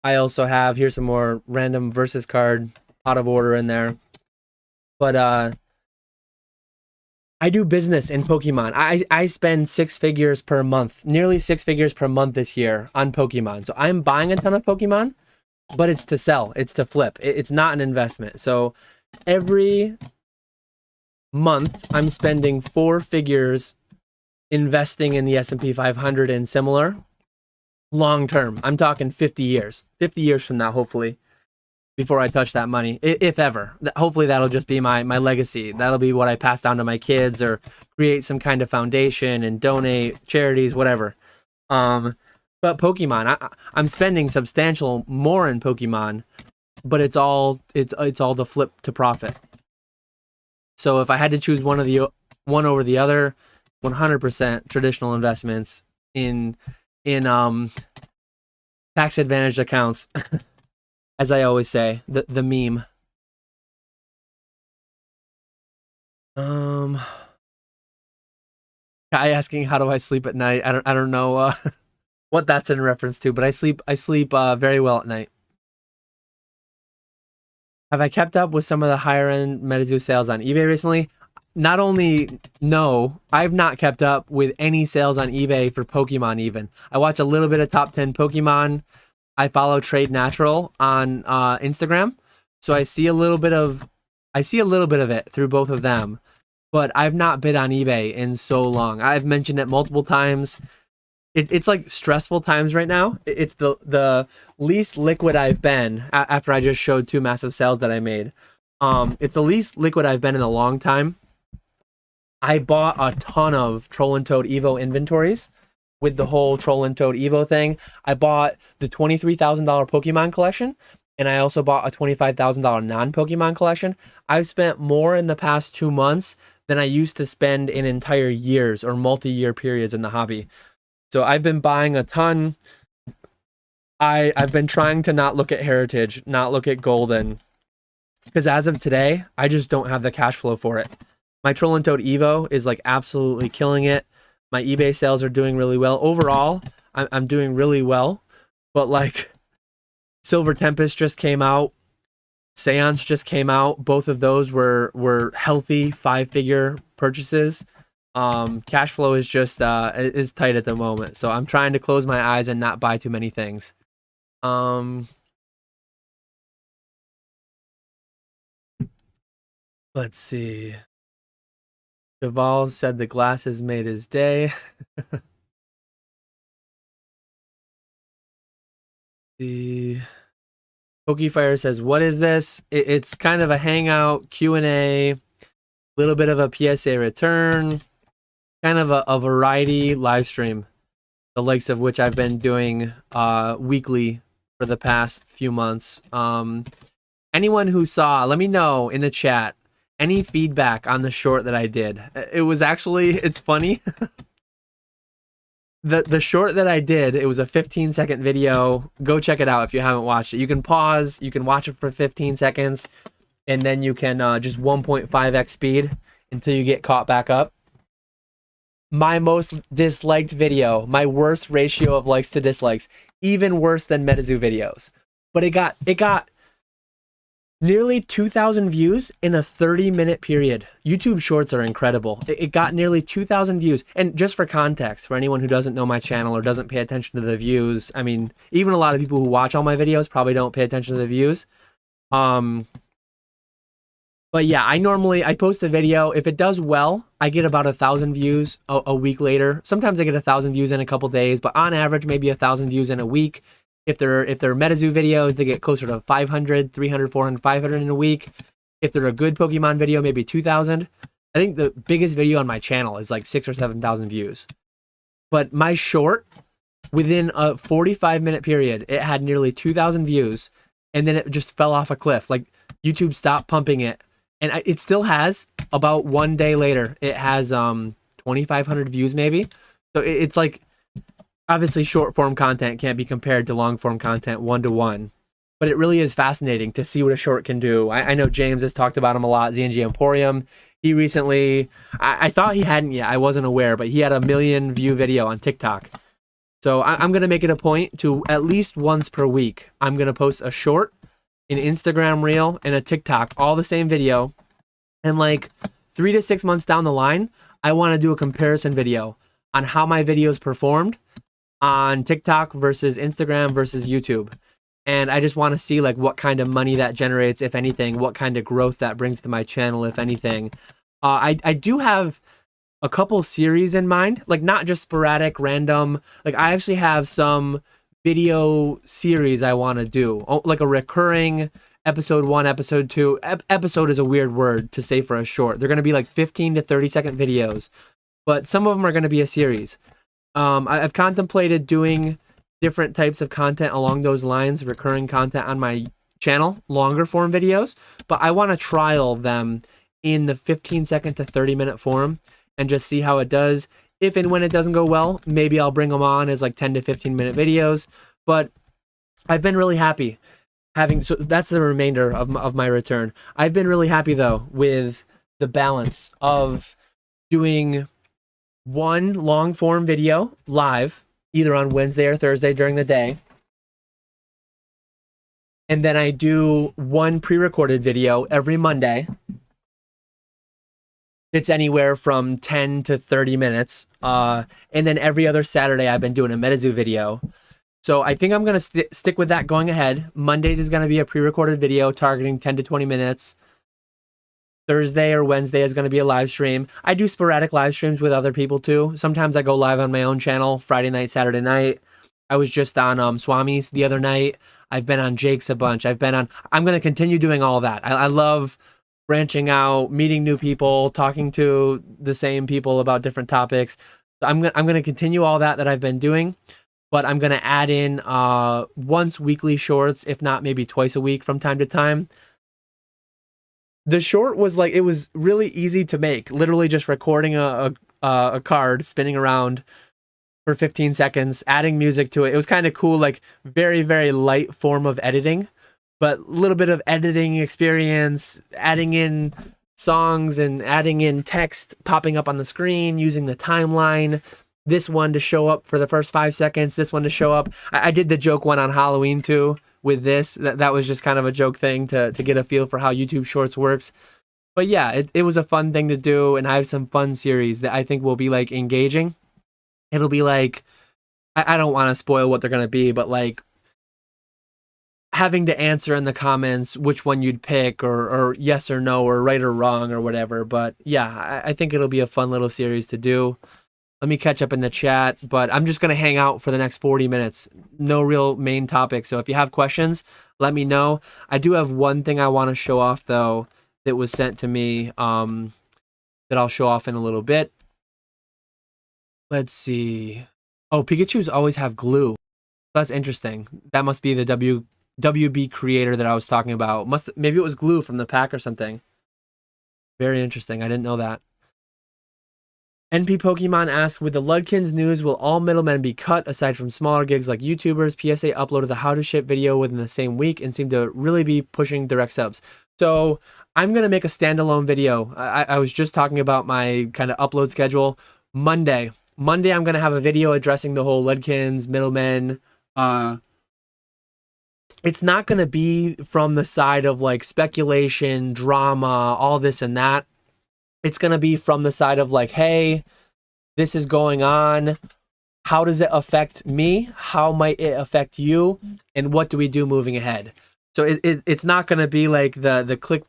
I also have, here's some more random versus card out of order in there. But I do business in Pokemon. I spend 6 figures per month, nearly 6 figures per month this year on Pokemon. So I'm buying a ton of Pokemon, but it's to sell, it's to flip. It's not an investment. So every month I'm spending 4 figures investing in the S&P 500 and similar long term. I'm talking 50 years. 50 years from now, hopefully, before I touch that money, if ever. Hopefully that'll just be my legacy. That'll be what I pass down to my kids or create some kind of foundation and donate charities, whatever. But Pokemon, I'm spending substantial more in Pokemon, but it's all to flip to profit. So if I had to choose one over the other, 100% traditional investments in tax advantaged accounts. As I always say, the meme. Guy asking how do I sleep at night? I don't know what that's in reference to, but I sleep very well at night. Have I kept up with some of the higher end Metazoo sales on eBay recently? Not only no, I've not kept up with any sales on eBay for Pokemon even. I watch a little bit of top 10 Pokemon. I follow Trade Natural on Instagram, so I see a little bit of it through both of them. But I've not bid on eBay in so long. I've mentioned it multiple times. it's like stressful times right now. It's the least liquid I've been after I just showed 2 massive sales that I made. It's the least liquid I've been in a long time. I bought a ton of Troll and Toad Evo inventories with the whole Troll and Toad Evo thing. I bought the $23,000 Pokemon collection, and I also bought a $25,000 non-Pokemon collection. I've spent more in the past 2 months than I used to spend in entire years or multi-year periods in the hobby. So I've been buying a ton. I've been trying to not look at Heritage, not look at Golden, because as of today, I just don't have the cash flow for it. My Troll and Toad Evo is like absolutely killing it. My eBay sales are doing really well. Overall, I'm doing really well. But like Silver Tempest just came out. Seance just came out. Both of those were healthy 5-figure purchases. Cash flow is just is tight at the moment. So I'm trying to close my eyes and not buy too many things. Let's see. Javal said the glasses made his day. The Pokefire says, "What is this?" It's kind of a hangout Q&A, little bit of a PSA return, kind of a variety live stream, the likes of which I've been doing weekly for the past few months. Anyone who saw, let me know in the chat any feedback on the short that I did. It was actually, it's funny. The short that I did, it was a 15-second video. Go check it out if you haven't watched it. You can pause, you can watch it for 15 seconds, and then you can just 1.5x speed until you get caught back up. My most disliked video, my worst ratio of likes to dislikes, even worse than Metazoo videos. But it got nearly 2,000 views in a 30-minute period. YouTube Shorts are incredible. It got nearly 2,000 views. And just for context, for anyone who doesn't know my channel or doesn't pay attention to the views, I mean, even a lot of people who watch all my videos probably don't pay attention to the views. But yeah, I post a video. If it does well, I get about 1,000 views a week later. Sometimes I get 1,000 views in a couple days, but on average, maybe 1,000 views in a week. If they're Metazoo videos, they get closer to 500, 300, 400, 500 in a week. If they're a good Pokemon video, maybe 2,000. I think the biggest video on my channel is like 6,000 or 7,000 views. But my short, within a 45-minute period, it had nearly 2,000 views, and then it just fell off a cliff. Like YouTube stopped pumping it, and it still has. About 1 day later, it has 2,500 views maybe. So it's like, obviously short form content can't be compared to long form content 1-to-1, but it really is fascinating to see what a short can do. I know James has talked about him a lot. ZNG Emporium, he recently, I thought he hadn't yet, I wasn't aware, but he had a 1 million view video on TikTok. So I'm going to make it a point to at least once per week, I'm going to post a short, an Instagram reel, and a TikTok, all the same video. And like 3 to 6 months down the line, I want to do a comparison video on how my videos performed on TikTok versus Instagram versus YouTube. And I just want to see like what kind of money that generates, if anything, what kind of growth that brings to my channel, if anything. I do have a couple series in mind, like not just sporadic, random. Like I actually have some video series I want to do, like a recurring episode 1, episode 2. Episode is a weird word to say for a short. They're going to be like 15 to 30-second videos, but some of them are going to be a series. I've contemplated doing different types of content along those lines, recurring content on my channel, longer form videos, but I want to trial them in the 15-second to 30-minute form and just see how it does. If and when it doesn't go well, maybe I'll bring them on as like 10 to 15-minute videos, but I've been really happy having, so that's the remainder of my return. I've been really happy though with the balance of doing one long form video live either on Wednesday or Thursday during the day, and then I do one pre-recorded video every Monday. It's anywhere from 10 to 30 minutes, and then every other Saturday I've been doing a Metazoo video. So I think I'm going to stick with that going ahead. Mondays is going to be a pre-recorded video targeting 10 to 20 minutes. Thursday or Wednesday is going to be a live stream. I do sporadic live streams with other people too. Sometimes I go live on my own channel, Friday night, Saturday night. I was just on Swami's the other night. I've been on Jake's a bunch. I'm going to continue doing all that. I love branching out, meeting new people, talking to the same people about different topics. So I'm going to continue all that I've been doing, but I'm going to add in once weekly shorts, if not maybe twice a week from time to time. The short was like, it was really easy to make, literally just recording a card spinning around for 15 seconds, adding music to it. It was kind of cool, like very, very light form of editing, but a little bit of editing experience, adding in songs and adding in text popping up on the screen, using the timeline. This one to show up for the first 5 seconds, this one to show up. I did the joke one on Halloween too with this. That was just kind of a joke thing to get a feel for how YouTube Shorts works. But yeah, it was a fun thing to do, and I have some fun series that I think will be like engaging. It'll be like, I don't want to spoil what they're going to be, but like having to answer in the comments which one you'd pick, or yes or no, or right or wrong, or whatever. But yeah, I think it'll be a fun little series to do. Let me catch up in the chat, but I'm just going to hang out for the next 40 minutes. No real main topic. So if you have questions, let me know. I do have one thing I want to show off, though, that was sent to me that I'll show off in a little bit. Let's see. Oh, Pikachus always have glue. That's interesting. That must be the WB creator that I was talking about. Maybe it was glue from the pack or something. Very interesting. I didn't know that. NP Pokemon asks, with the Ludkins news, will all middlemen be cut aside from smaller gigs like YouTubers? PSA uploaded the how to ship video within the same week and seemed to really be pushing direct subs. So I'm going to make a standalone video. I was just talking about my kind of upload schedule. Monday, I'm going to have a video addressing the whole Ludkins, middlemen. It's not going to be from the side of like speculation, drama, all this and that. It's going to be from the side of like, hey, this is going on. How does it affect me? How might it affect you? And what do we do moving ahead? So it's not going to be like the click.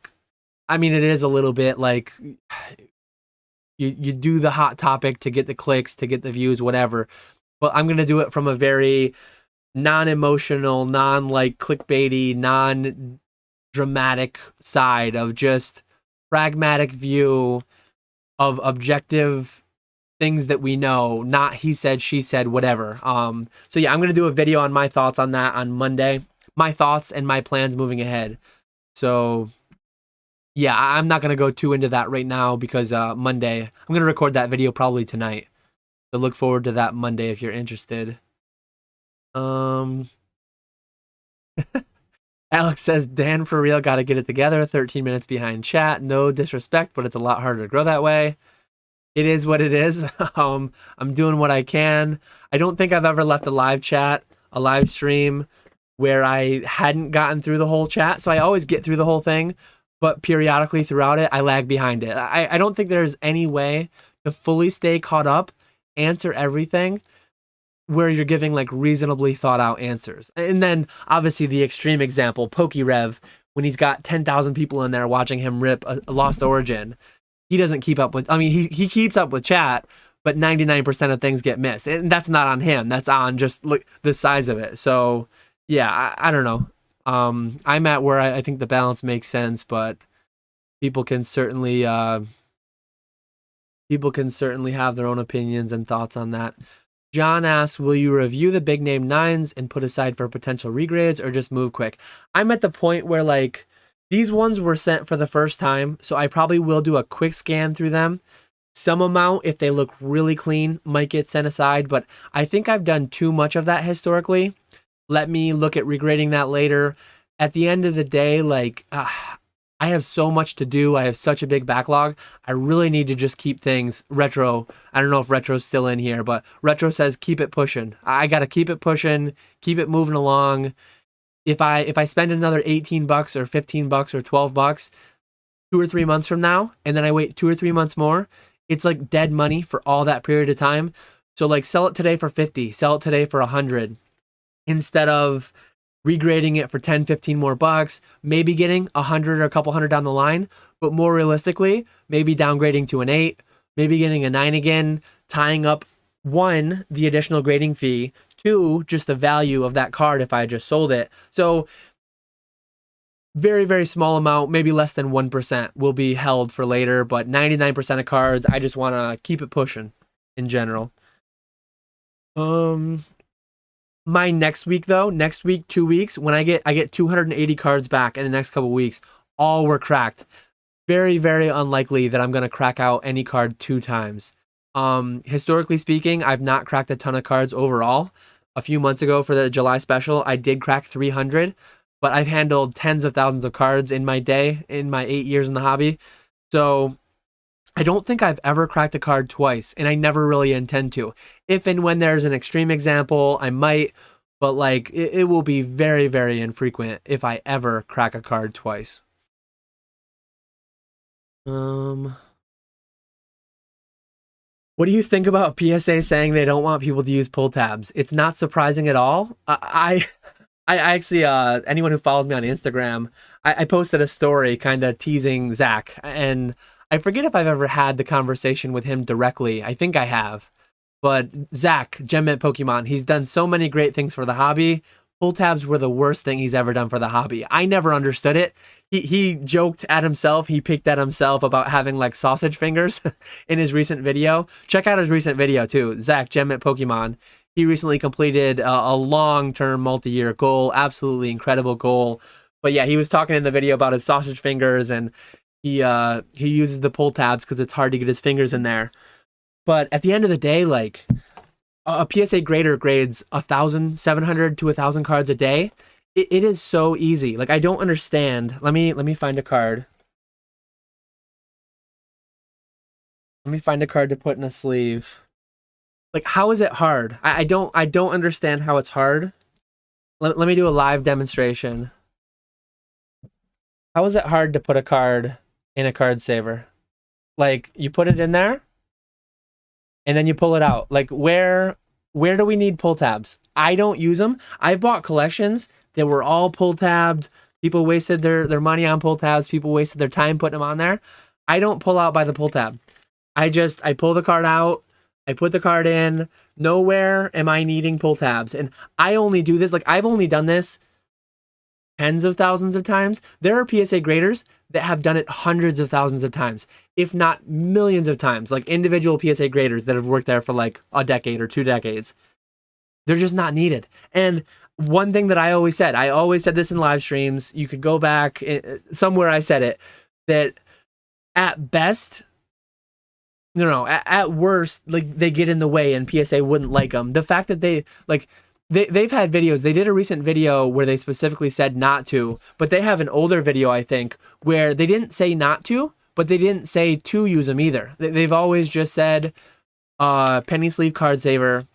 I mean, it is a little bit like you do the hot topic to get the clicks, to get the views, whatever. But I'm going to do it from a very non-emotional, non-like clickbaity, non-dramatic side of just pragmatic view of objective things that we know, not he said, she said, whatever. So yeah, I'm going to do a video on my thoughts on that on Monday, my thoughts and my plans moving ahead. So yeah, I'm not going to go too into that right now because Monday, I'm going to record that video probably tonight. So look forward to that Monday if you're interested. Alex says, Dan, for real, got to get it together. 13 minutes behind chat. No disrespect, but it's a lot harder to grow that way. It is what it is. I'm doing what I can. I don't think I've ever left a live chat, a live stream, where I hadn't gotten through the whole chat. So I always get through the whole thing, but periodically throughout it, I lag behind it. I don't think there's any way to fully stay caught up, answer everything, where you're giving like reasonably thought out answers. And then obviously the extreme example, PokeRev, when he's got 10,000 people in there watching him rip a Lost Origin, he doesn't keep up with, I mean, he keeps up with chat, but 99% of things get missed. And that's not on him. That's on just look the size of it. So yeah, I don't know. I'm at where I think the balance makes sense, but people can certainly have their own opinions and thoughts on that. John asks, will you review the big name 9s and put aside for potential regrades or just move quick? I'm at the point where like these ones were sent for the first time, so I probably will do a quick scan through them. Some amount, if they look really clean, might get sent aside, but I think I've done too much of that historically. Let me look at regrading that later. At the end of the day, like I have so much to do. I have such a big backlog. I really need to just keep things Retro. I don't know if Retro's still in here, but Retro says keep it pushing. I got to keep it pushing, keep it moving along. If I spend another $18 or $15 or $12 2 or 3 months from now, and then I wait 2 or 3 months more, it's like dead money for all that period of time. So like sell it today for 50, sell it today for 100, instead of regrading it for 10, 15 more bucks, maybe getting 100 or a couple hundred down the line, but more realistically, maybe downgrading to an 8, maybe getting a 9 again, tying up, 1, the additional grading fee, 2, just the value of that card if I just sold it. So very, very small amount, maybe less than 1% will be held for later, but 99% of cards, I just want to keep it pushing in general. My next week though, next week, 2 weeks, when I get 280 cards back in the next couple weeks, all were cracked. Very, very unlikely that I'm going to crack out any card 2 times. Historically speaking, I've not cracked a ton of cards overall. A few months ago for the July special, I did crack 300, but I've handled tens of thousands of cards in my day, in my 8 years in the hobby. So I don't think I've ever cracked a card twice, and I never really intend to. If and when there's an extreme example, I might, but like it will be very, very infrequent if I ever crack a card twice. What do you think about PSA saying they don't want people to use pull tabs? It's not surprising at all. I actually, anyone who follows me on Instagram, I posted a story kind of teasing Zach, and I forget if I've ever had the conversation with him directly. I think I have. But Zach, Gem-Mint Pokemon, he's done so many great things for the hobby. Pull tabs were the worst thing he's ever done for the hobby. I never understood it. He joked at himself, he picked at himself about having like sausage fingers in his recent video. Check out his recent video too. Zach, Gem-Mint Pokemon. He recently completed a long-term multi-year goal, absolutely incredible goal. But yeah, he was talking in the video about his sausage fingers, and he uses the pull tabs because it's hard to get his fingers in there. But at the end of the day, like a PSA grader grades 1,700 to 1,000 cards a day. It is so easy. Like I don't understand. Let me find a card. Let me find a card to put in a sleeve. Like how is it hard? I don't understand how it's hard. Let me do a live demonstration. How is it hard to put a card in a card saver? Like you put it in there and then you pull it out. Like where do we need pull tabs? I don't use them. I've bought collections that were all pull tabbed. People wasted their money on pull tabs. People wasted their time putting them on there. I don't pull out by the pull tab. I pull the card out. I put the card in. Nowhere am I needing pull tabs. And I only do this, like I've only done this tens of thousands of times. There are PSA graders that have done it hundreds of thousands of times, if not millions of times, like individual PSA graders that have worked there for like a decade or 2 decades. They're just not needed. And one thing that I always said this in live streams, you could go back somewhere I said it, that at best, at worst, like they get in the way and PSA wouldn't like them. The fact that they've had videos. They did a recent video where they specifically said not to, but they have an older video, I think, where they didn't say not to, but they didn't say to use them either. They've always just said penny sleeve card saver.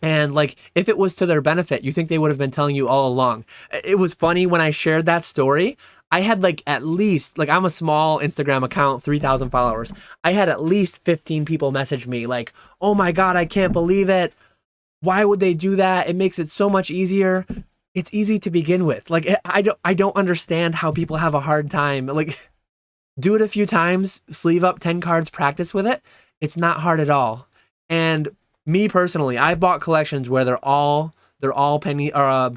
And like, if it was to their benefit, you think they would have been telling you all along. It was funny when I shared that story. I had like at least, like I'm a small Instagram account, 3,000 followers. I had at least 15 people message me like, oh my God, I can't believe it. Why would they do that? It makes it so much easier. It's easy to begin with. Like, I don't understand how people have a hard time. Like, do it a few times, sleeve up 10 cards, practice with it. It's not hard at all. And me personally, I've bought collections where they're all penny or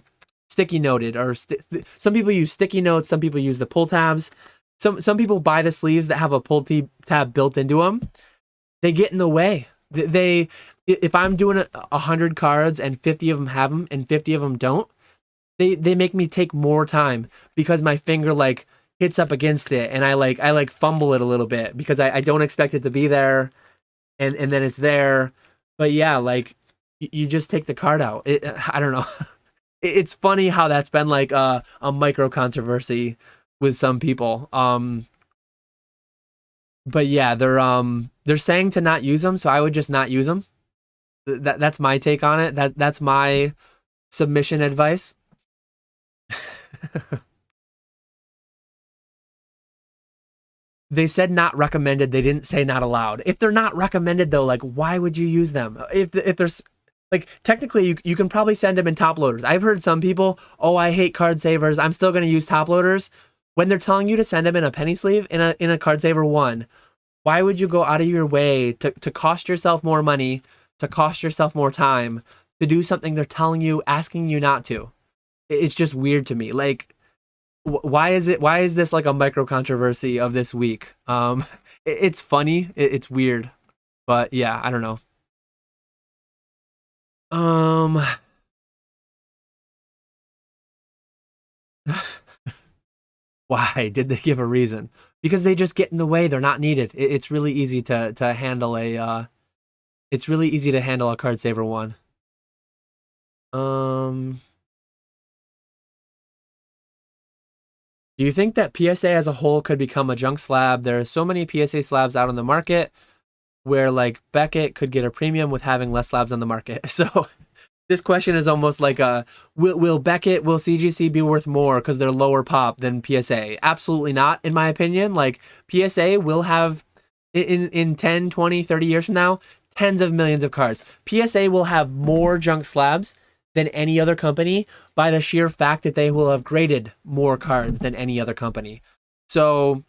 sticky noted, or some people use sticky notes, some people use the pull tabs. Some people buy the sleeves that have a pull tab built into them. They get in the way. If I'm doing 100 cards and 50 of them have them and 50 of them don't, they make me take more time because my finger like hits up against it and I fumble it a little bit because I don't expect it to be there, and then it's there. But yeah, like you just take the card out. I don't know. It's funny how that's been like a micro controversy with some people. But yeah, they're saying to not use them, so I would just not use them. That's my take on it. That's my submission advice. They said not recommended. They didn't say not allowed. If they're not recommended though, like why would you use them? If there's like technically you can probably send them in top loaders. I've heard some people, oh, I hate card savers, I'm still going to use top loaders. When they're telling you to send them in a penny sleeve in a card saver one, why would you go out of your way to cost yourself more money, to cost yourself more time, to do something they're telling you, asking you not to? It's just weird to me. Like, why is this like a micro controversy of this week? It's funny, it's weird, but yeah, I don't know. Um, why did they give a reason? Because they just get in the way. They're not needed. It's really easy to handle a it's really easy to handle a card saver one. Um, do you think that PSA as a whole could become a junk slab? There are so many PSA slabs out on the market where like Beckett could get a premium with having less slabs on the market. So this question is almost like a will Beckett, will CGC be worth more because they're lower pop than PSA? Absolutely not, in my opinion. Like PSA will have in 10, 20, 30 years from now, tens of millions of cards. PSA will have more junk slabs than any other company by the sheer fact that they will have graded more cards than any other company. So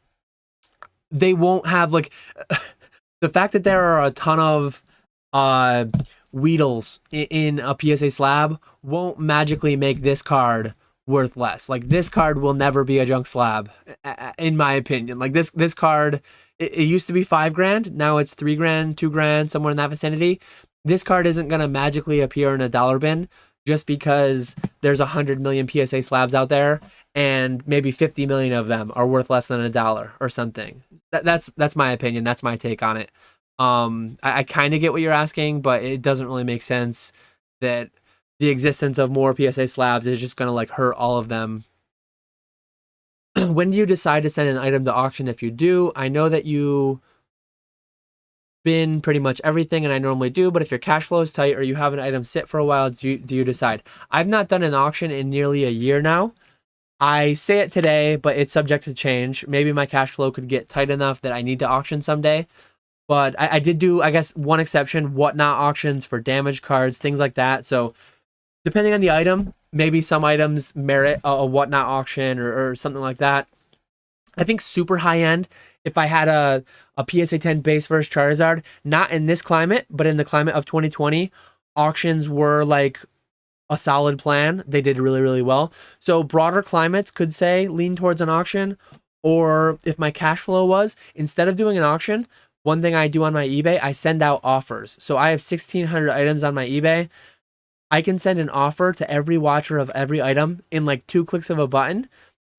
they won't have like the fact that there are a ton of Weedles in a PSA slab won't magically make this card worth less. Like this card will never be a junk slab, in my opinion. Like this card, it used to be $5,000, now it's $3,000, $2,000, somewhere in that vicinity. This card isn't gonna magically appear in a dollar bin just because there's 100 million PSA slabs out there, and maybe 50 million of them are worth less than $1 or something. That's my opinion. That's my take on it. I kind of get what you're asking, but it doesn't really make sense that the existence of more PSA slabs is just going to like hurt all of them. When do you decide to send an item to auction? If you do, I know that you bin pretty much everything, and I normally do, but if your cash flow is tight or you have an item sit for a while, do you decide? I've not done an auction in nearly a year now. I say it today, but it's subject to change. Maybe my cash flow could get tight enough that I need to auction someday. But I did do, I guess, one exception, whatnot auctions for damaged cards, things like that. So depending on the item, maybe some items merit a whatnot auction or something like that. I think super high end, if I had a PSA 10 base versus Charizard, not in this climate, but in the climate of 2020, auctions were like a solid plan. They did really, really well. So broader climates could say lean towards an auction, or if my cash flow was, instead of doing an auction, one thing I do on my eBay, I send out offers. So I have 1,600 items on my eBay. I can send an offer to every watcher of every item in like 2 clicks of a button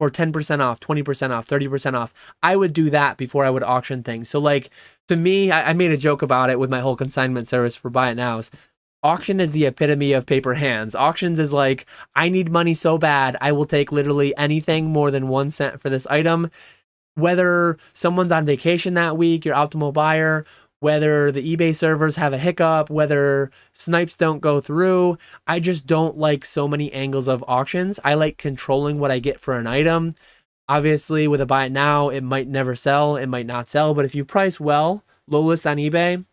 for 10% off, 20% off, 30% off. I would do that before I would auction things. So like to me, I made a joke about it with my whole consignment service for buy it nows. Auction is the epitome of paper hands. Auctions is like, I need money so bad, I will take literally anything more than 1 cent for this item. Whether someone's on vacation that week, your optimal buyer, whether the eBay servers have a hiccup, whether snipes don't go through. I just don't like so many angles of auctions. I like controlling what I get for an item. Obviously, with a buy it now, it might never sell, it might not sell, but if you price well, low list on eBay,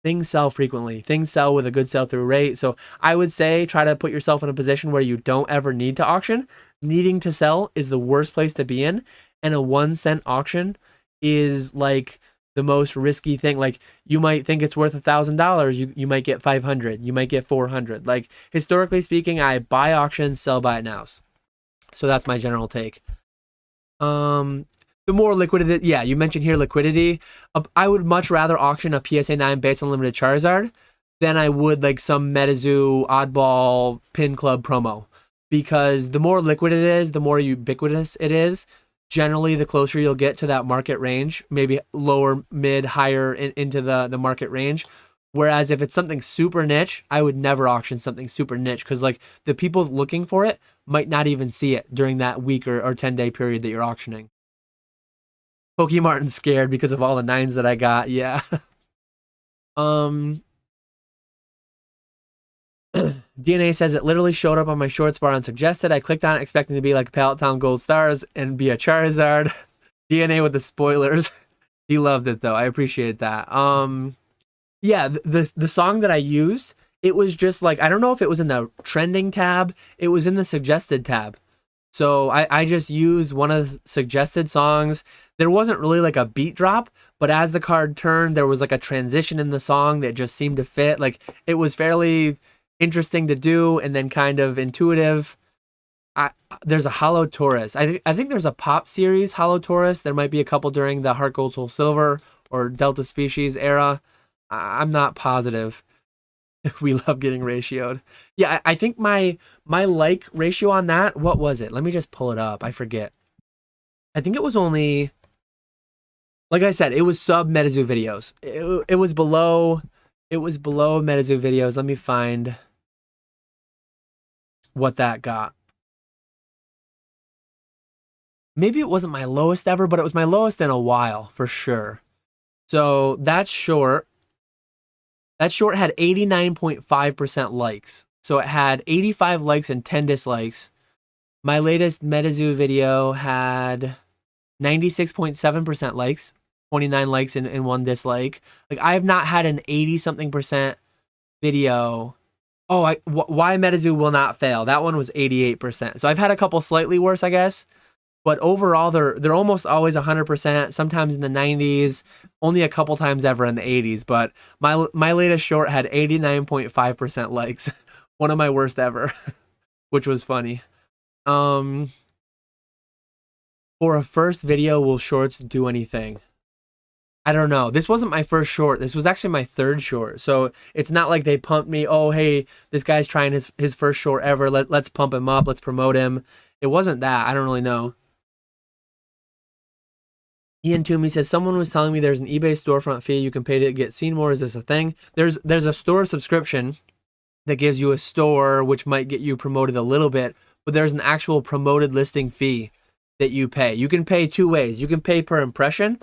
things sell frequently. Things sell with a good sell-through rate. So I would say try to put yourself in a position where you don't ever need to auction. Needing to sell is the worst place to be in. And a 1 cent auction is like the most risky thing. Like you might think it's worth $1,000. You might get 500. You might get 400. Like historically speaking, I buy auctions, sell buy it nows. So that's my general take. The more liquidity, yeah, you mentioned here liquidity. I would much rather auction a PSA 9 base unlimited Charizard than I would like some Metazoo oddball pin club promo, because the more liquid it is, the more ubiquitous it is. Generally, the closer you'll get to that market range, maybe lower, mid, higher into the market range. Whereas if it's something super niche, I would never auction something super niche, because like the people looking for it might not even see it during that week or 10-day period that you're auctioning. Pokemartin's scared because of all the 9s that I got. Yeah. DNA says it literally showed up on my shorts bar unsuggested. I clicked on it expecting to be like Pallet Town Gold Stars and be a Charizard. DNA with the spoilers. He loved it though. I appreciate that. Yeah, the song that I used it was just like, I don't know if it was in the trending tab, it was in the suggested tab. So I just used one of the suggested songs. There wasn't really like a beat drop, but as the card turned, there was like a transition in the song that just seemed to fit. Like it was fairly interesting to do and then kind of intuitive. There's a Hollow Taurus. I think there's a pop series Hollow Taurus. There might be a couple during the Heart Gold Soul Silver or Delta Species era. I'm not positive. We love getting ratioed. Yeah, I think my like ratio on that, what was it? Let me just pull it up. I forget. I think it was only, like I said, it was sub Metazoo videos. It was below Metazoo videos. Let me find what that got. Maybe it wasn't my lowest ever, but it was my lowest in a while for sure. So that short had 89.5% likes. So it had 85 likes and 10 dislikes. My latest Metazoo video had 96.7% likes, 29 likes and 1 dislike. Like I have not had an 80-something% video. Oh, why Metazoo will not fail. That one was 88%. So I've had a couple slightly worse, I guess. But overall, they're almost always 100%, sometimes in the 90s, only a couple times ever in the 80s. But my latest short had 89.5% likes, one of my worst ever, which was funny. For a first video, will shorts do anything? I don't know. This wasn't my first short. This was actually my third short. So it's not like they pumped me, oh, hey, this guy's trying his first short ever. Let's pump him up. Let's promote him. It wasn't that. I don't really know. Ian Toomey says, someone was telling me there's an eBay storefront fee you can pay to get seen more. Is this a thing? There's a store subscription that gives you a store, which might get you promoted a little bit, but there's an actual promoted listing fee that you pay. You can pay two ways. You can pay per impression,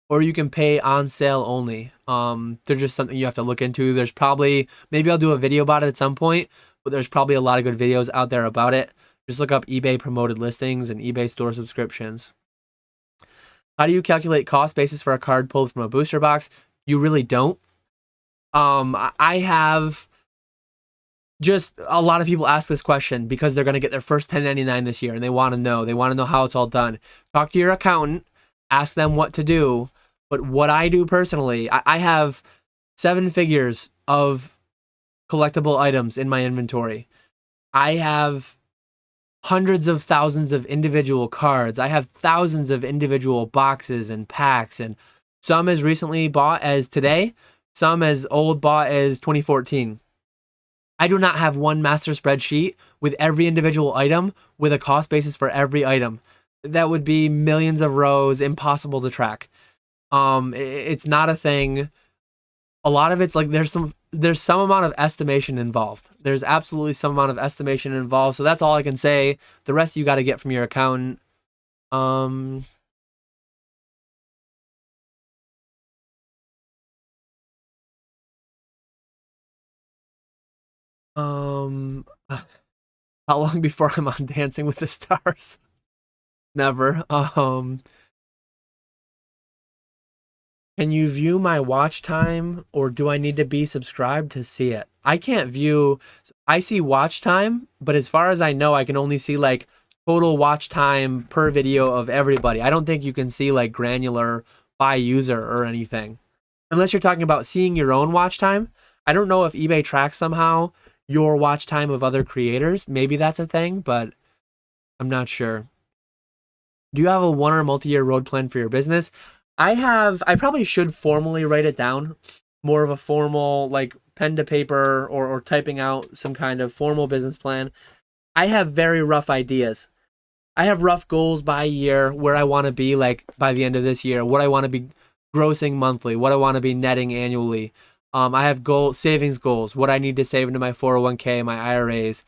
or you can pay on sale only. They're just something you have to look into. There's probably, maybe I'll do a video about it at some point, but there's probably a lot of good videos out there about it. Just look up eBay promoted listings and eBay store subscriptions. How do you calculate cost basis for a card pulled from a booster box? You really don't. I have just a lot of people ask this question because they're going to get their first 1099 this year and they want to know how it's all done. Talk to your accountant, ask them what to do. But what I do personally, I have 7 figures of collectible items in my inventory. I have hundreds of thousands of individual cards. I have thousands of individual boxes and packs, and some as recently bought as today, some as old bought as 2014. I do not have one master spreadsheet with every individual item with a cost basis for every item. That would be millions of rows, impossible to track. It's not a thing. A lot of it's like there's some amount of estimation involved. There's absolutely some amount of estimation involved. So that's all I can say. The rest you got to get from your accountant. How long before I'm on Dancing with the Stars? Never. Can you view my watch time, or do I need to be subscribed to see it? I can't view, I see watch time, but as far as I know, I can only see like total watch time per video of everybody. I don't think you can see like granular by user or anything. Unless you're talking about seeing your own watch time. I don't know if eBay tracks somehow your watch time of other creators. Maybe that's a thing, but I'm not sure. Do you have a one or multi-year road plan for your business? I probably should formally write it down, more of a formal, like pen to paper or typing out some kind of formal business plan. I have very rough ideas. I have rough goals by year, where I want to be like by the end of this year, what I want to be grossing monthly, what I want to be netting annually. I have savings goals, what I need to save into my 401k, my IRAs.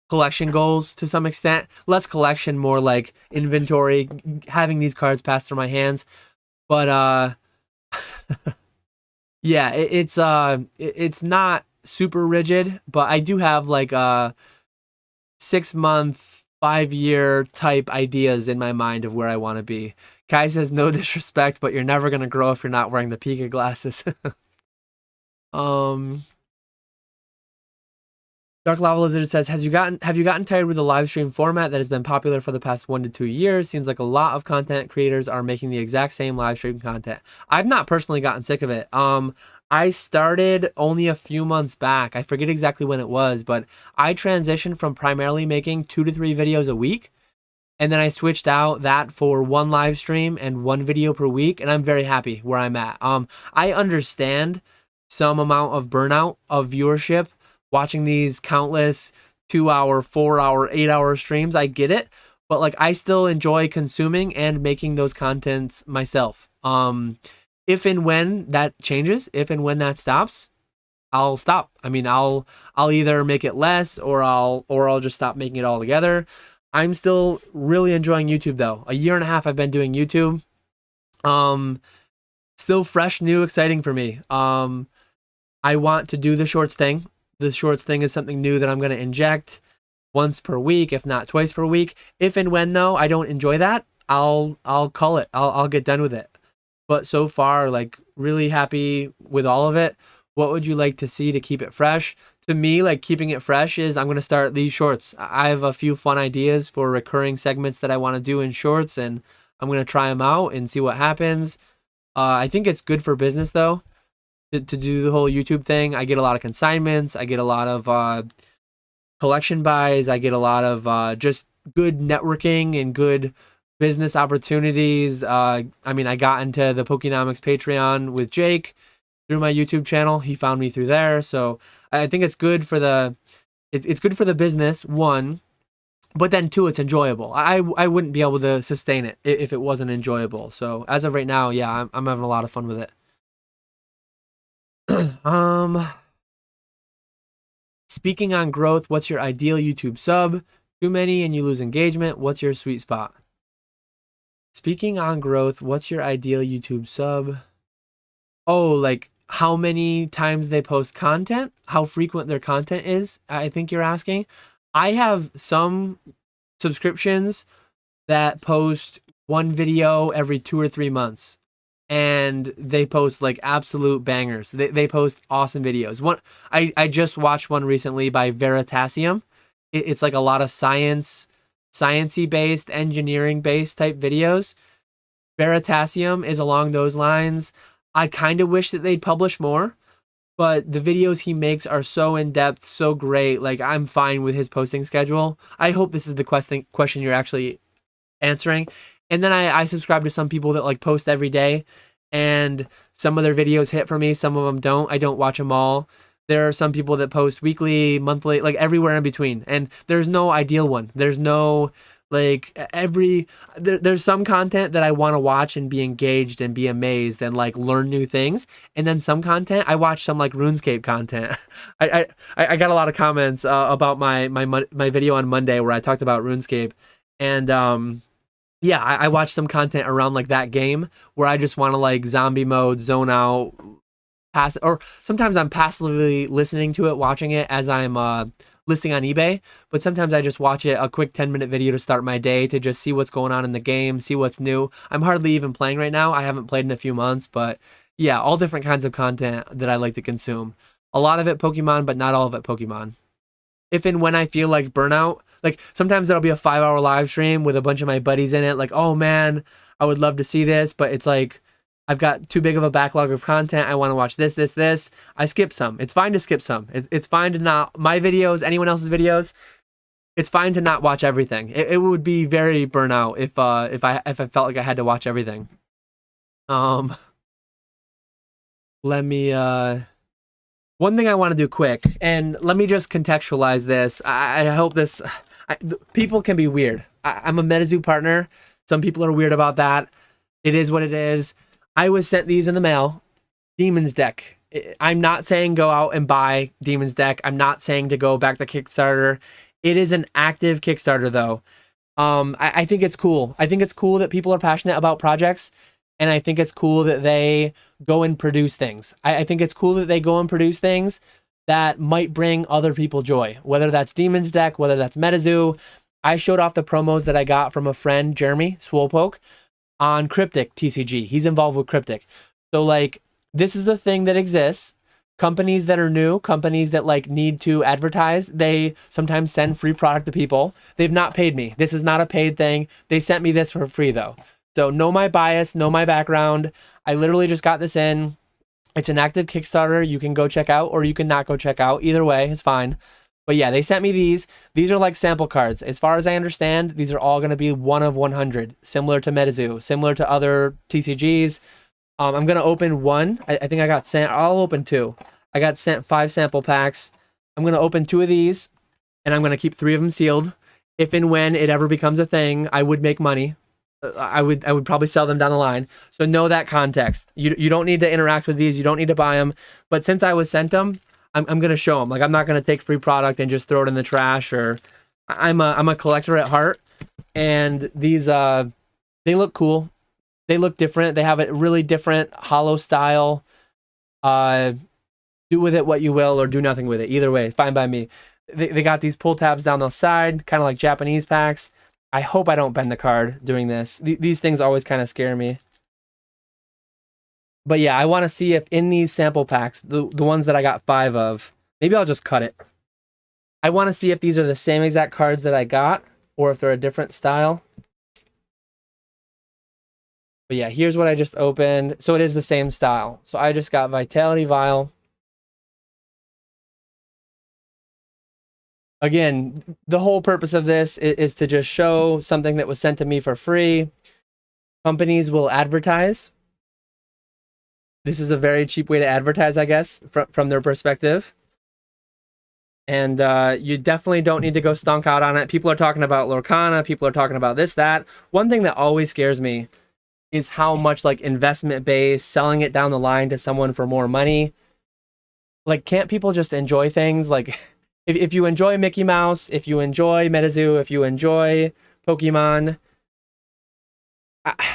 Collection goals to some extent. Less collection, more like inventory, having these cards pass through my hands. But yeah, it's not super rigid, but I do have like 6 month, 5 year type ideas in my mind of where I want to be. Kai says, no disrespect, but you're never gonna grow if you're not wearing the Pika glasses. Um, Dark Lava Lizard says, have you gotten tired with the live stream format that has been popular for the past 1 to 2 years? Seems like a lot of content creators are making the exact same live stream content. I've not personally gotten sick of it. I started only a few months back. I forget exactly when it was, but I transitioned from primarily making 2 to 3 videos a week. And then I switched out that for one live stream and one video per week. And I'm very happy where I'm at. I understand some amount of burnout of viewership watching these countless 2 hour, 4 hour, 8 hour streams. I get it. But like, I still enjoy consuming and making those contents myself. If and when that changes, if and when that stops, I'll stop. I mean, I'll either make it less or I'll just stop making it altogether. I'm still really enjoying YouTube though. A year and a half I've been doing YouTube. Still fresh, new, exciting for me. I want to do the shorts thing. The shorts thing is something new that I'm going to inject once per week, if not twice per week. If and when though I don't enjoy that, I'll call it. I'll get done with it. But so far, like, really happy with all of it. What would you like to see to keep it fresh? To me, like, keeping it fresh is I'm going to start these shorts. I have a few fun ideas for recurring segments that I want to do in shorts, and I'm going to try them out and see what happens. I think it's good for business, though, to do the whole YouTube thing. I get a lot of consignments. I get a lot of collection buys. I get a lot of just good networking and good business opportunities. I mean, I got into the Pokenomics Patreon with Jake through my YouTube channel. He found me through there. So I think it's good for it's good for the business, one, but then two, it's enjoyable. I wouldn't be able to sustain it if it wasn't enjoyable. So as of right now, yeah, I'm having a lot of fun with it. Speaking on growth, what's your ideal YouTube sub? Too many and you lose engagement. What's your sweet spot? Speaking on growth, what's your ideal YouTube sub? Oh, like how many times they post content, how frequent their content is, I think you're asking. I have some subscriptions that post one video every 2 or 3 months, and they post like absolute bangers. They post awesome videos. I just watched one recently by Veritasium. It's like a lot of sciencey based, engineering based type videos. Veritasium is along those lines. I kind of wish that they'd publish more, but the videos he makes are so in-depth, so great. Like, I'm fine with his posting schedule. I hope this is the question you're actually answering. And then I subscribe to some people that like post every day, and some of their videos hit for me, some of them don't. I don't watch them all. There are some people that post weekly, monthly, like everywhere in between. And there's no ideal one. There's no like there's some content that I want to watch and be engaged and be amazed and like learn new things. And then some content, I watch some like RuneScape content. I got a lot of comments about my video on Monday where I talked about RuneScape. And yeah, I watched some content around like that game where I just want to like zombie mode, zone out, or sometimes I'm passively listening to it, watching it as I'm listing on eBay, but sometimes I just watch it, a quick 10-minute video to start my day, to just see what's going on in the game, see what's new. I'm hardly even playing right now. I haven't played in a few months, but yeah, all different kinds of content that I like to consume. A lot of it Pokemon, but not all of it Pokemon. If and when I feel like burnout, like sometimes there'll be a 5-hour live stream with a bunch of my buddies in it, like, oh man, I would love to see this, but it's like I've got too big of a backlog of content. I want to watch this. I skip some. It's fine to skip some. It's fine to not, my videos, anyone else's videos, it's fine to not watch everything. It would be very burnout if I felt like I had to watch everything. Let me one thing I want to do quick, and let me just contextualize this. I hope this people can be weird. I'm a Metazoo partner. Some people are weird about that. It is what it is. I was sent these in the mail. Demon's Deck. I'm not saying go out and buy Demon's Deck. I'm not saying to go back to Kickstarter. It is an active Kickstarter, though. I think it's cool. I think it's cool that people are passionate about projects, and I think it's cool that they go and produce things. I think it's cool that they go and produce things that might bring other people joy, whether that's Demon's Deck, whether that's Metazoo. I showed off the promos that I got from a friend, Jeremy Swolepoke, on Cryptic TCG. He's involved with Cryptic. So like, this is a thing that exists. Companies that are new, companies that like need to advertise, they sometimes send free product to people. They've not paid me. This is not a paid thing. They sent me this for free though. So know my bias, know my background. I literally just got this in. It's an active Kickstarter. You can go check out or you can not go check out. Either way, it's fine. But yeah, they sent me these. These are like sample cards. As far as I understand, these are all going to be 1 of 100, similar to Metazoo, similar to other TCGs. I'm going to open one. I think I got sent. I'll open two. I got sent 5 sample packs. I'm going to open 2 of these, and I'm going to keep 3 of them sealed. If and when it ever becomes a thing, I would make money. I would probably sell them down the line. So know that context. You don't need to interact with these. You don't need to buy them. But since I was sent them, I'm going to show them. Like, I'm not going to take free product and just throw it in the trash. Or I'm a collector at heart. And these, they look cool. They look different. They have a really different hollow style. Do with it what you will or do nothing with it. Either way, fine by me. They got these pull tabs down the side, kind of like Japanese packs. I hope I don't bend the card doing this. These things always kind of scare me. But yeah, I want to see if in these sample packs, the ones that I got 5 of, maybe I'll just cut it. I want to see if these are the same exact cards that I got or if they're a different style. But yeah, here's what I just opened. So it is the same style. So I just got Vitality Vial. Again, the whole purpose of this is to just show something that was sent to me for free. Companies will advertise. This is a very cheap way to advertise, I guess, from their perspective. And you definitely don't need to go stunk out on it. People are talking about Lorcana. People are talking about this, that. One thing that always scares me is how much like investment base, selling it down the line to someone for more money. Like, can't people just enjoy things? Like, if you enjoy Mickey Mouse, if you enjoy Metazoo, if you enjoy Pokemon,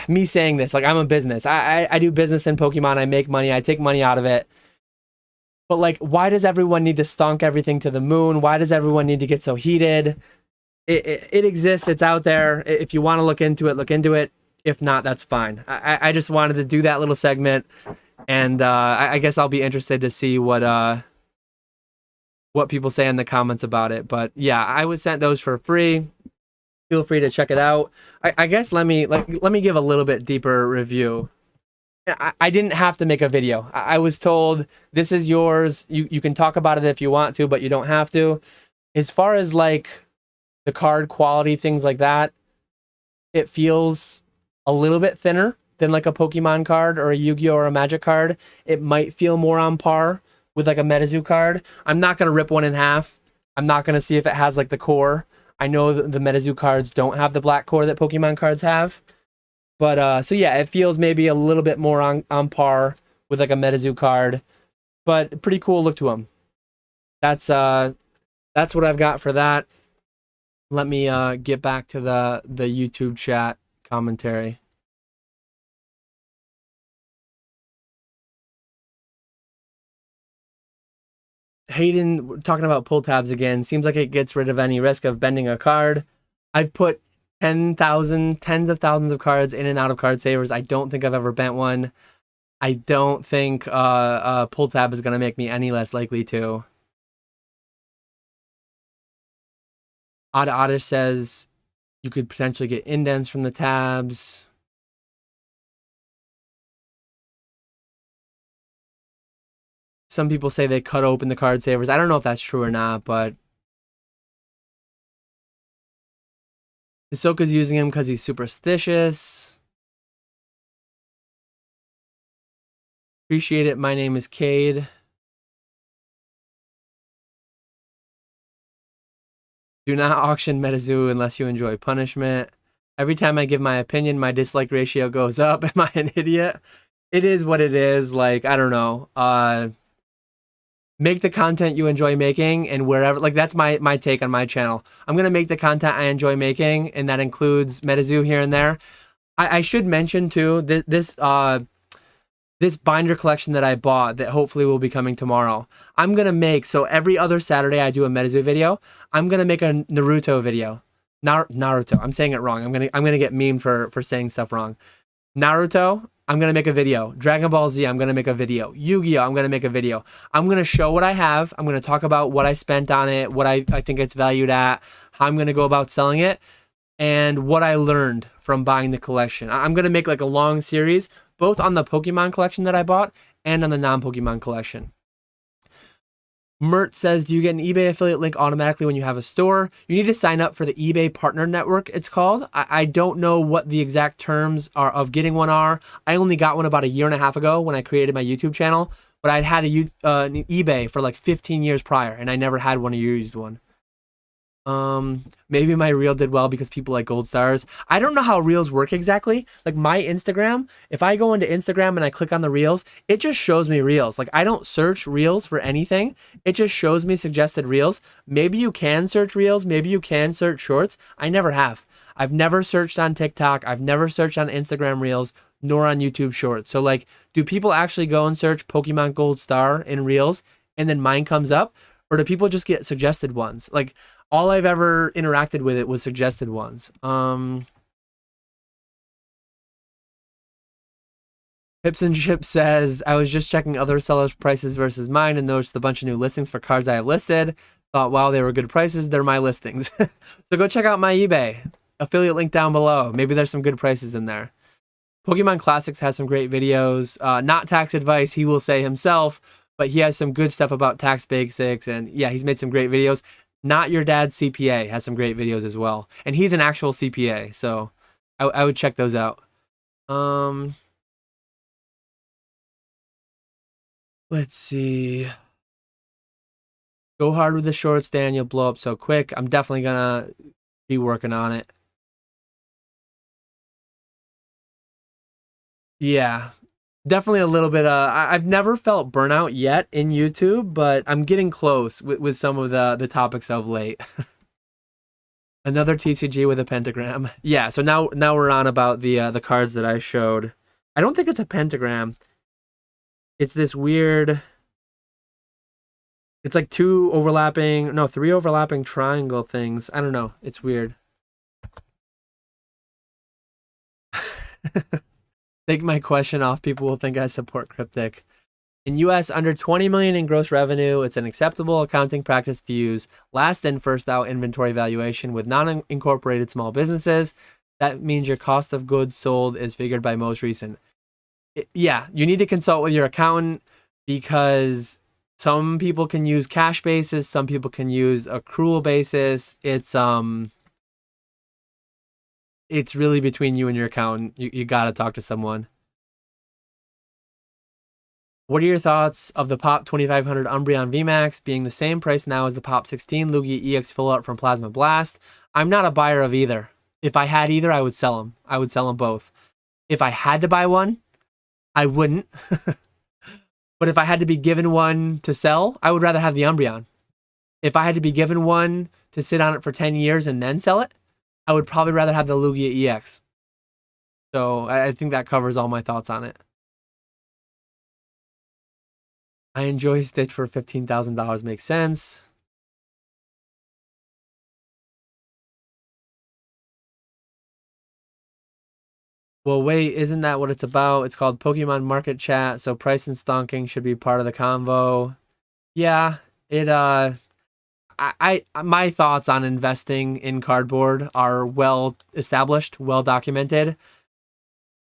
me saying this, like, I'm a business. I do business in Pokemon. I make money. I take money out of it. But like, why does everyone need to stonk everything to the moon? Why does everyone need to get so heated? It exists. It's out there. If you want to look into it, look into it. If not, that's fine. I just wanted to do that little segment, and I guess I'll be interested to see what people say in the comments about it. But yeah, I was sent those for free. Feel free to check it out. I guess let me give a little bit deeper review. I didn't have to make a video. I was told, this is yours. You can talk about it if you want to, but you don't have to. As far as like the card quality, things like that, it feels a little bit thinner than like a Pokemon card or a Yu-Gi-Oh or a Magic card. It might feel more on par with like a Metazoo card. I'm not going to rip one in half. I'm not going to see if it has like the core. I know that the Metazoo cards don't have the black core that Pokemon cards have. But so yeah, it feels maybe a little bit more on par with like a Metazoo card. But pretty cool look to them. That's what I've got for that. Let me get back to the YouTube chat commentary. Hayden talking about pull tabs again. Seems like it gets rid of any risk of bending a card. I've put tens of thousands of cards in and out of card savers. I don't think I've ever bent one. I don't think pull tab is going to make me any less likely to. Oddish says you could potentially get indents from the tabs. Some people say they cut open the card savers. I don't know if that's true or not, but Hisoka's using him because he's superstitious. Appreciate it. My name is Cade. Do not auction Metazoo unless you enjoy punishment. Every time I give my opinion, my dislike ratio goes up. Am I an idiot? It is what it is. Like, I don't know. Make the content you enjoy making, and wherever, like, that's my take on my channel. I'm going to make the content I enjoy making, and that includes Metazoo here and there. I should mention too, this binder collection that I bought that hopefully will be coming tomorrow. I'm going to make, so every other Saturday I do a Metazoo video. I'm going to make a Naruto video. Naruto. I'm saying it wrong. I'm going to get memed for saying stuff wrong. Naruto, I'm going to make a video. Dragon Ball Z, I'm going to make a video. Yu-Gi-Oh, I'm going to make a video. I'm going to show what I have. I'm going to talk about what I spent on it, what I think it's valued at, how I'm going to go about selling it, and what I learned from buying the collection. I'm going to make like a long series, both on the Pokemon collection that I bought and on the non-Pokemon collection. Mert says, do you get an eBay affiliate link automatically when you have a store? You need to sign up for the eBay Partner Network, it's called. I don't know what the exact terms are of getting one are. I only got one about a year and a half ago when I created my YouTube channel, but I'd had an eBay for like 15 years prior, and I never had one or used one. Maybe my reel did well because people like gold stars. I don't know how reels work exactly. Like my Instagram, if I go into Instagram and I click on the reels, it just shows me reels. Like I don't search reels for anything. It just shows me suggested reels. Maybe you can search reels. Maybe you can search shorts. I never have. I've never searched on TikTok. I've never searched on Instagram reels, nor on YouTube shorts. So like, do people actually go and search Pokemon Gold Star in reels and then mine comes up? Or do people just get suggested ones? Like, all I've ever interacted with it was suggested ones. Pips and Chips says, I was just checking other sellers' prices versus mine and noticed a bunch of new listings for cards I have listed. Thought, wow, they were good prices. They're my listings. So go check out my eBay. Affiliate link down below. Maybe there's some good prices in there. Pokemon Classics has some great videos. Not tax advice, he will say himself, but he has some good stuff about tax basics. And yeah, he's made some great videos. Not Your Dad's CPA has some great videos as well. And he's an actual CPA, so I would check those out. Let's see. Go hard with the shorts, Dan. You'll blow up so quick. I'm definitely going to be working on it. Yeah. Definitely a little bit. I've never felt burnout yet in YouTube, but I'm getting close with some of the topics of late. Another TCG with a pentagram. Yeah, so now we're on about the cards that I showed. I don't think it's a pentagram. It's this weird. It's like three overlapping triangle things. I don't know. It's weird. Take my question off. People will think I support Cryptic. In US, under 20 million in gross revenue, it's an acceptable accounting practice to use last in, first out inventory valuation with non-incorporated small businesses. That means your cost of goods sold is figured by most recent. Yeah, you need to consult with your accountant because some people can use cash basis, some people can use accrual basis. It's really between you and your accountant. You got to talk to someone. What are your thoughts of the Pop 2500 Umbreon VMAX being the same price now as the Pop 16 Lugia EX Full Art from Plasma Blast? I'm not a buyer of either. If I had either, I would sell them. I would sell them both. If I had to buy one, I wouldn't. But if I had to be given one to sell, I would rather have the Umbreon. If I had to be given one to sit on it for 10 years and then sell it, I would probably rather have the Lugia EX. So I think that covers all my thoughts on it. I enjoy Stitch for $15,000. Makes sense. Well, wait, isn't that what it's about? It's called Pokemon Market Chat, so price and stonking should be part of the convo. Yeah, my thoughts on investing in cardboard are well established, well documented.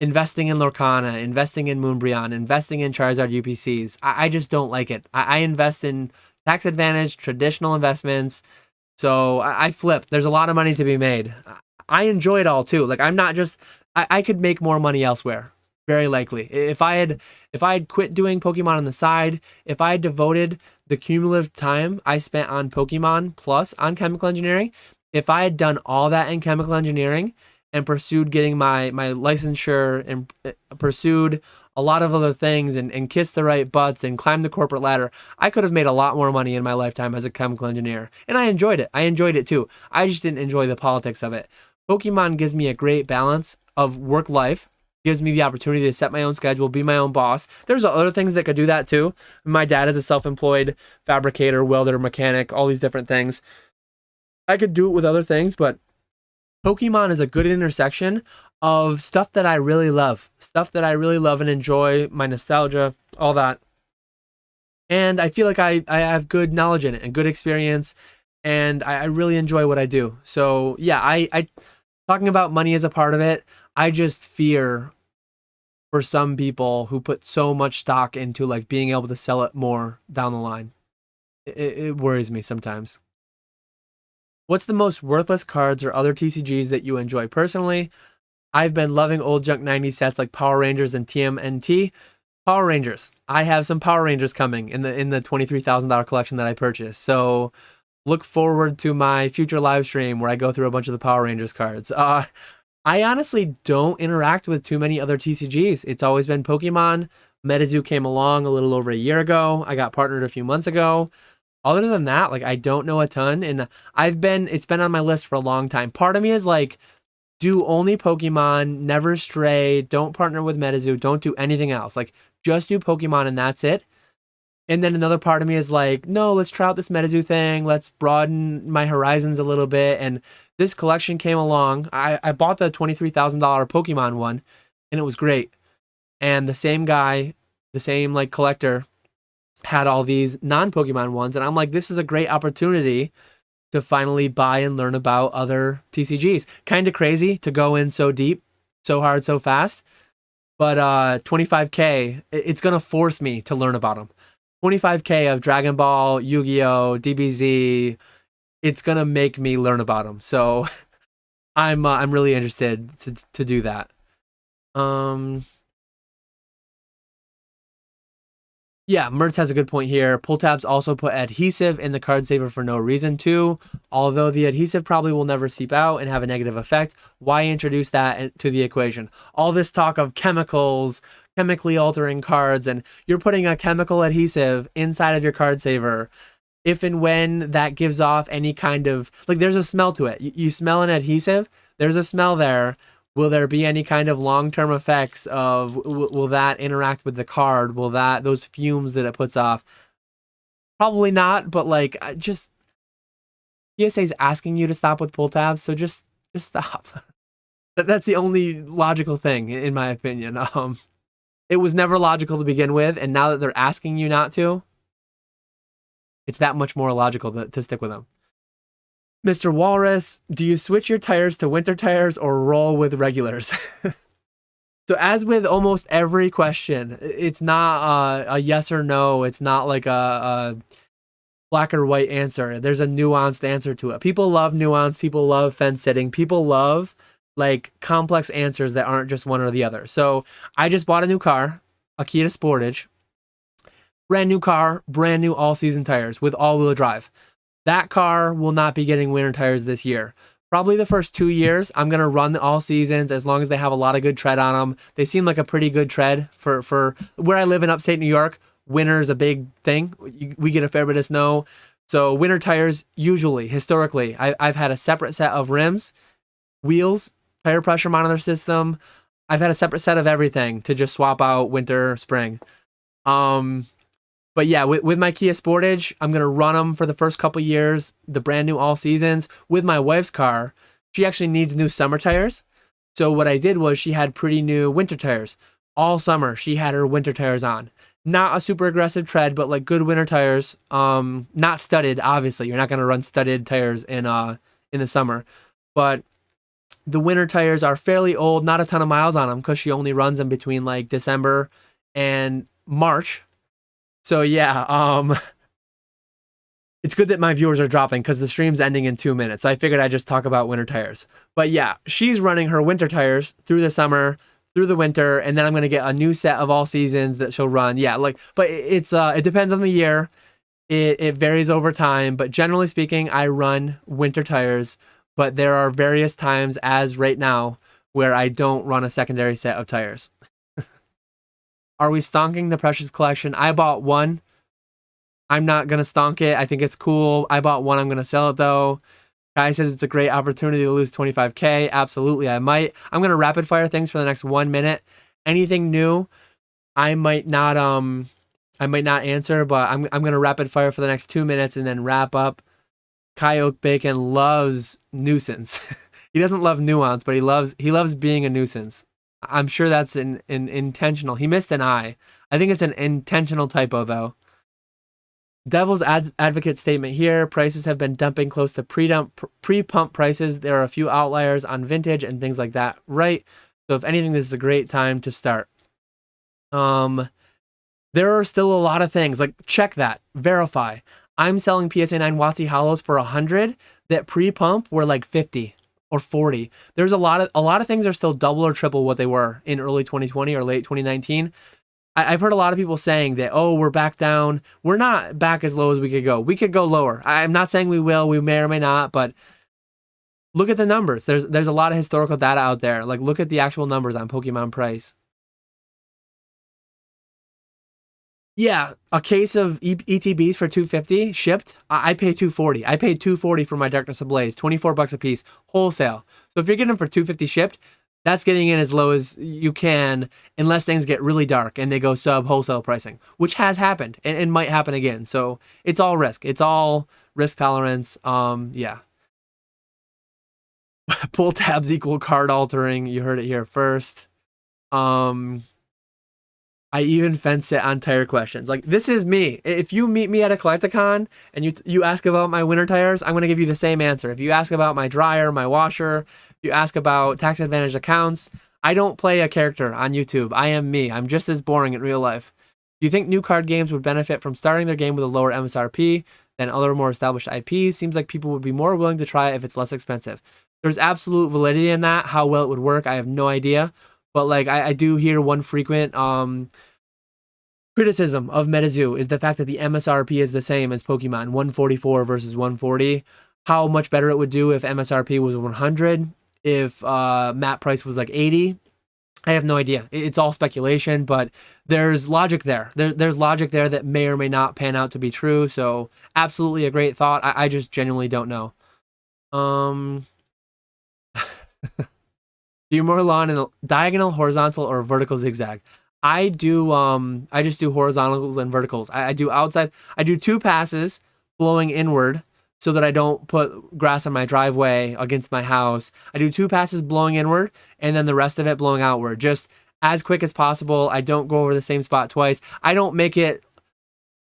Investing in Lorcana, investing in Moonbreon, investing in Charizard UPCs. I just don't like it. I invest in tax advantage, traditional investments. So I flip. There's a lot of money to be made. I enjoy it all too. Like I'm not just, I could make more money elsewhere. Very likely. If I had quit doing Pokemon on the side, if I had devoted the cumulative time I spent on Pokemon plus on chemical engineering, if I had done all that in chemical engineering and pursued getting my licensure and pursued a lot of other things and kissed the right butts and climbed the corporate ladder, I could have made a lot more money in my lifetime as a chemical engineer. And I enjoyed it. I enjoyed it too. I just didn't enjoy the politics of it. Pokemon gives me a great balance of work life, gives me the opportunity to set my own schedule, be my own boss. There's other things that could do that too. My dad is a self-employed fabricator, welder, mechanic, all these different things. I could do it with other things, but Pokemon is a good intersection of stuff that I really love, and enjoy, my nostalgia, all that. And I feel like I have good knowledge in it and good experience, and I really enjoy what I do. So yeah, I talking about money as a part of it. I just fear for some people who put so much stock into like being able to sell it more down the line. It worries me sometimes. What's the most worthless cards or other TCGs that you enjoy personally? I've been loving old junk 90s sets like Power Rangers and TMNT. Power Rangers. I have some Power Rangers coming in the $23,000 collection that I purchased. So look forward to my future live stream where I go through a bunch of the Power Rangers cards. I honestly don't interact with too many other TCGs. It's always been Pokemon. Metazoo came along a little over a year ago. I got partnered a few months ago. Other than that, like I don't know a ton, and it's been on my list for a long time. Part of me is like, do only Pokemon, never Stray, don't partner with Metazoo, don't do anything else. Like just do Pokemon and that's it. And then another part of me is like, no, let's try out this Metazoo thing. Let's broaden my horizons a little bit. And this collection came along. I bought the $23,000 Pokemon one, and it was great. And the same guy, the same like collector, had all these non-Pokemon ones, and I'm like, this is a great opportunity to finally buy and learn about other TCGs. Kind of crazy to go in so deep, so hard, so fast. But 25K, it's gonna force me to learn about them. 25K of Dragon Ball, Yu-Gi-Oh, DBZ, it's gonna make me learn about them. So I'm really interested to do that. Um, Yeah, Mertz has a good point here. Pull tabs also put adhesive in the card saver for no reason too. Although the adhesive probably will never seep out and have a negative effect, why introduce that to the equation? All this talk of chemicals, chemically altering cards, and you're putting a chemical adhesive inside of your card saver. If and when that gives off any kind of, like there's a smell to it. You smell an adhesive, there's a smell there. Will there be any kind of long-term effects of, will that interact with the card? Will that, those fumes that it puts off? Probably not, but like, just, PSA is asking you to stop with pull tabs, so just stop. That's the only logical thing, in my opinion. It was never logical to begin with, and now that they're asking you not to, it's that much more logical to stick with them. Mr. Walrus, do you switch your tires to winter tires or roll with regulars? So as with almost every question, it's not a yes or no. It's not like a black or white answer. There's a nuanced answer to it. People love nuance. People love fence sitting. People love like complex answers that aren't just one or the other. So I just bought a new car, a Kia Sportage. Brand new car, brand new all-season tires with all-wheel drive. That car will not be getting winter tires this year. Probably the first 2 years, I'm going to run all seasons as long as they have a lot of good tread on them. They seem like a pretty good tread for where I live in upstate New York. Winter is a big thing. We get a fair bit of snow. So winter tires, usually, historically, I've had a separate set of rims, wheels, tire pressure monitor system. I've had a separate set of everything to just swap out winter, spring. But yeah, with my Kia Sportage, I'm going to run them for the first couple years, the brand new all seasons. With my wife's car, she actually needs new summer tires. So what I did was she had pretty new winter tires. All summer, she had her winter tires on. Not a super aggressive tread, but like good winter tires. Not studded, obviously. You're not going to run studded tires in the summer. But the winter tires are fairly old, not a ton of miles on them because she only runs them between like December and March. So yeah, it's good that my viewers are dropping because the stream's ending in 2 minutes. So I figured I'd just talk about winter tires. But yeah, she's running her winter tires through the summer, through the winter, and then I'm gonna get a new set of all seasons that she'll run. Yeah, like, but it depends on the year. It varies over time, but generally speaking, I run winter tires. But there are various times, as right now, where I don't run a secondary set of tires. Are we stonking the Precious Collection? I bought one. I'm not going to stonk it. I think it's cool. I bought one. I'm going to sell it, though. Guy says it's a great opportunity to lose 25K. Absolutely, I might. I'm going to rapid fire things for the next 1 minute. Anything new, I might not answer, but I'm going to rapid fire for the next 2 minutes and then wrap up. Coyote Bacon loves nuisance. He doesn't love nuance, but he loves being a nuisance. I'm sure that's an intentional. He missed an I. I think it's an intentional typo though. Devil's advocate statement here. Prices have been dumping close to pre-pump prices. There are a few outliers on vintage and things like that, right? So if anything, this is a great time to start. There are still a lot of things, like check that, verify. I'm selling PSA 9 WotC Hollows for 100 that pre-pump were like 50 or 40. There's a lot of things are still double or triple what they were in early 2020 or late 2019. I've heard a lot of people saying that, oh, we're back down. We're not back as low as we could go. We could go lower. I'm not saying we will. We may or may not, but look at the numbers. There's a lot of historical data out there. Like, look at the actual numbers on Pokemon price. Yeah, a case of ETBs for $250 shipped. I pay $240. I paid $240 for my Darkness Ablaze, $24 a piece, wholesale. So if you're getting them for $250 shipped, that's getting in as low as you can, unless things get really dark and they go sub wholesale pricing, which has happened and might happen again. So it's all risk. It's all risk tolerance. Yeah. Pull tabs equal card altering. You heard it here first. I even fence it on tire questions. Like, this is me. If you meet me at a Collecticon and you ask about my winter tires, I'm going to give you the same answer. If you ask about my dryer, my washer, if you ask about tax advantage accounts, I don't play a character on YouTube. I am me. I'm just as boring in real life. Do you think new card games would benefit from starting their game with a lower MSRP than other more established IPs? Seems like people would be more willing to try it if it's less expensive. There's absolute validity in that. How well it would work, I have no idea. But like, I do hear one frequent criticism of Metazoo is the fact that the MSRP is the same as Pokemon, 144 versus 140. How much better it would do if MSRP was 100, if map price was like 80. I have no idea. It's all speculation, but there's logic there. There's logic there that may or may not pan out to be true. So absolutely a great thought. I just genuinely don't know. Do you mow lawn in a diagonal, horizontal, or vertical zigzag? I just do horizontals and verticals. I do outside. I do 2 passes blowing inward so that I don't put grass on my driveway against my house. I do 2 passes blowing inward and then the rest of it blowing outward, just as quick as possible. I don't go over the same spot twice. I don't make it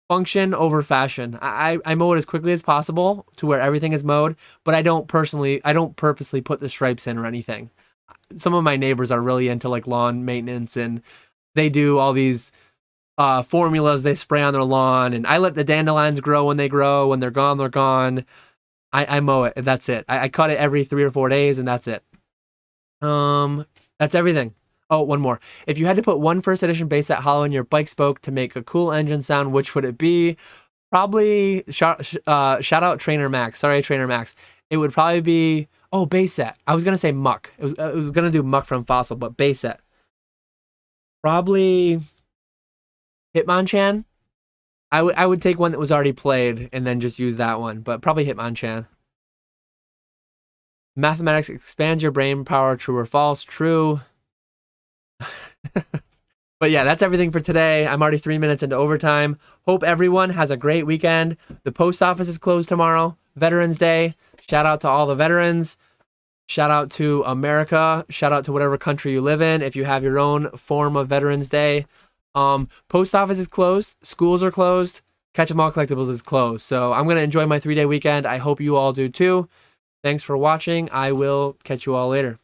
function over fashion. I mow it as quickly as possible to where everything is mowed, but I don't purposely put the stripes in or anything. Some of my neighbors are really into like lawn maintenance, and they do all these formulas they spray on their lawn, and I let the dandelions grow when they grow. When they're gone, they're gone. I mow it, and that's it. I cut it every 3 or 4 days, and that's it. That's everything. Oh, one more. If you had to put one first edition base set hollow in your bike spoke to make a cool engine sound, which would it be? Probably shout out Trainer Max. Sorry, Trainer Max. It would probably be base set. I was gonna say Muck. I was gonna do Muck from Fossil, but base set. Probably Hitmonchan. I would take one that was already played and then just use that one, but probably Hitmonchan. Mathematics expands your brain power, true or false? True. But yeah, that's everything for today. I'm already 3 minutes into overtime. Hope everyone has a great weekend. The post office is closed tomorrow. Veterans Day. Shout out to all the veterans. Shout out to America. Shout out to whatever country you live in if you have your own form of Veterans Day. Post office is closed. Schools are closed. Catch 'em All Collectibles is closed. So I'm going to enjoy my 3-day weekend. I hope you all do too. Thanks for watching. I will catch you all later.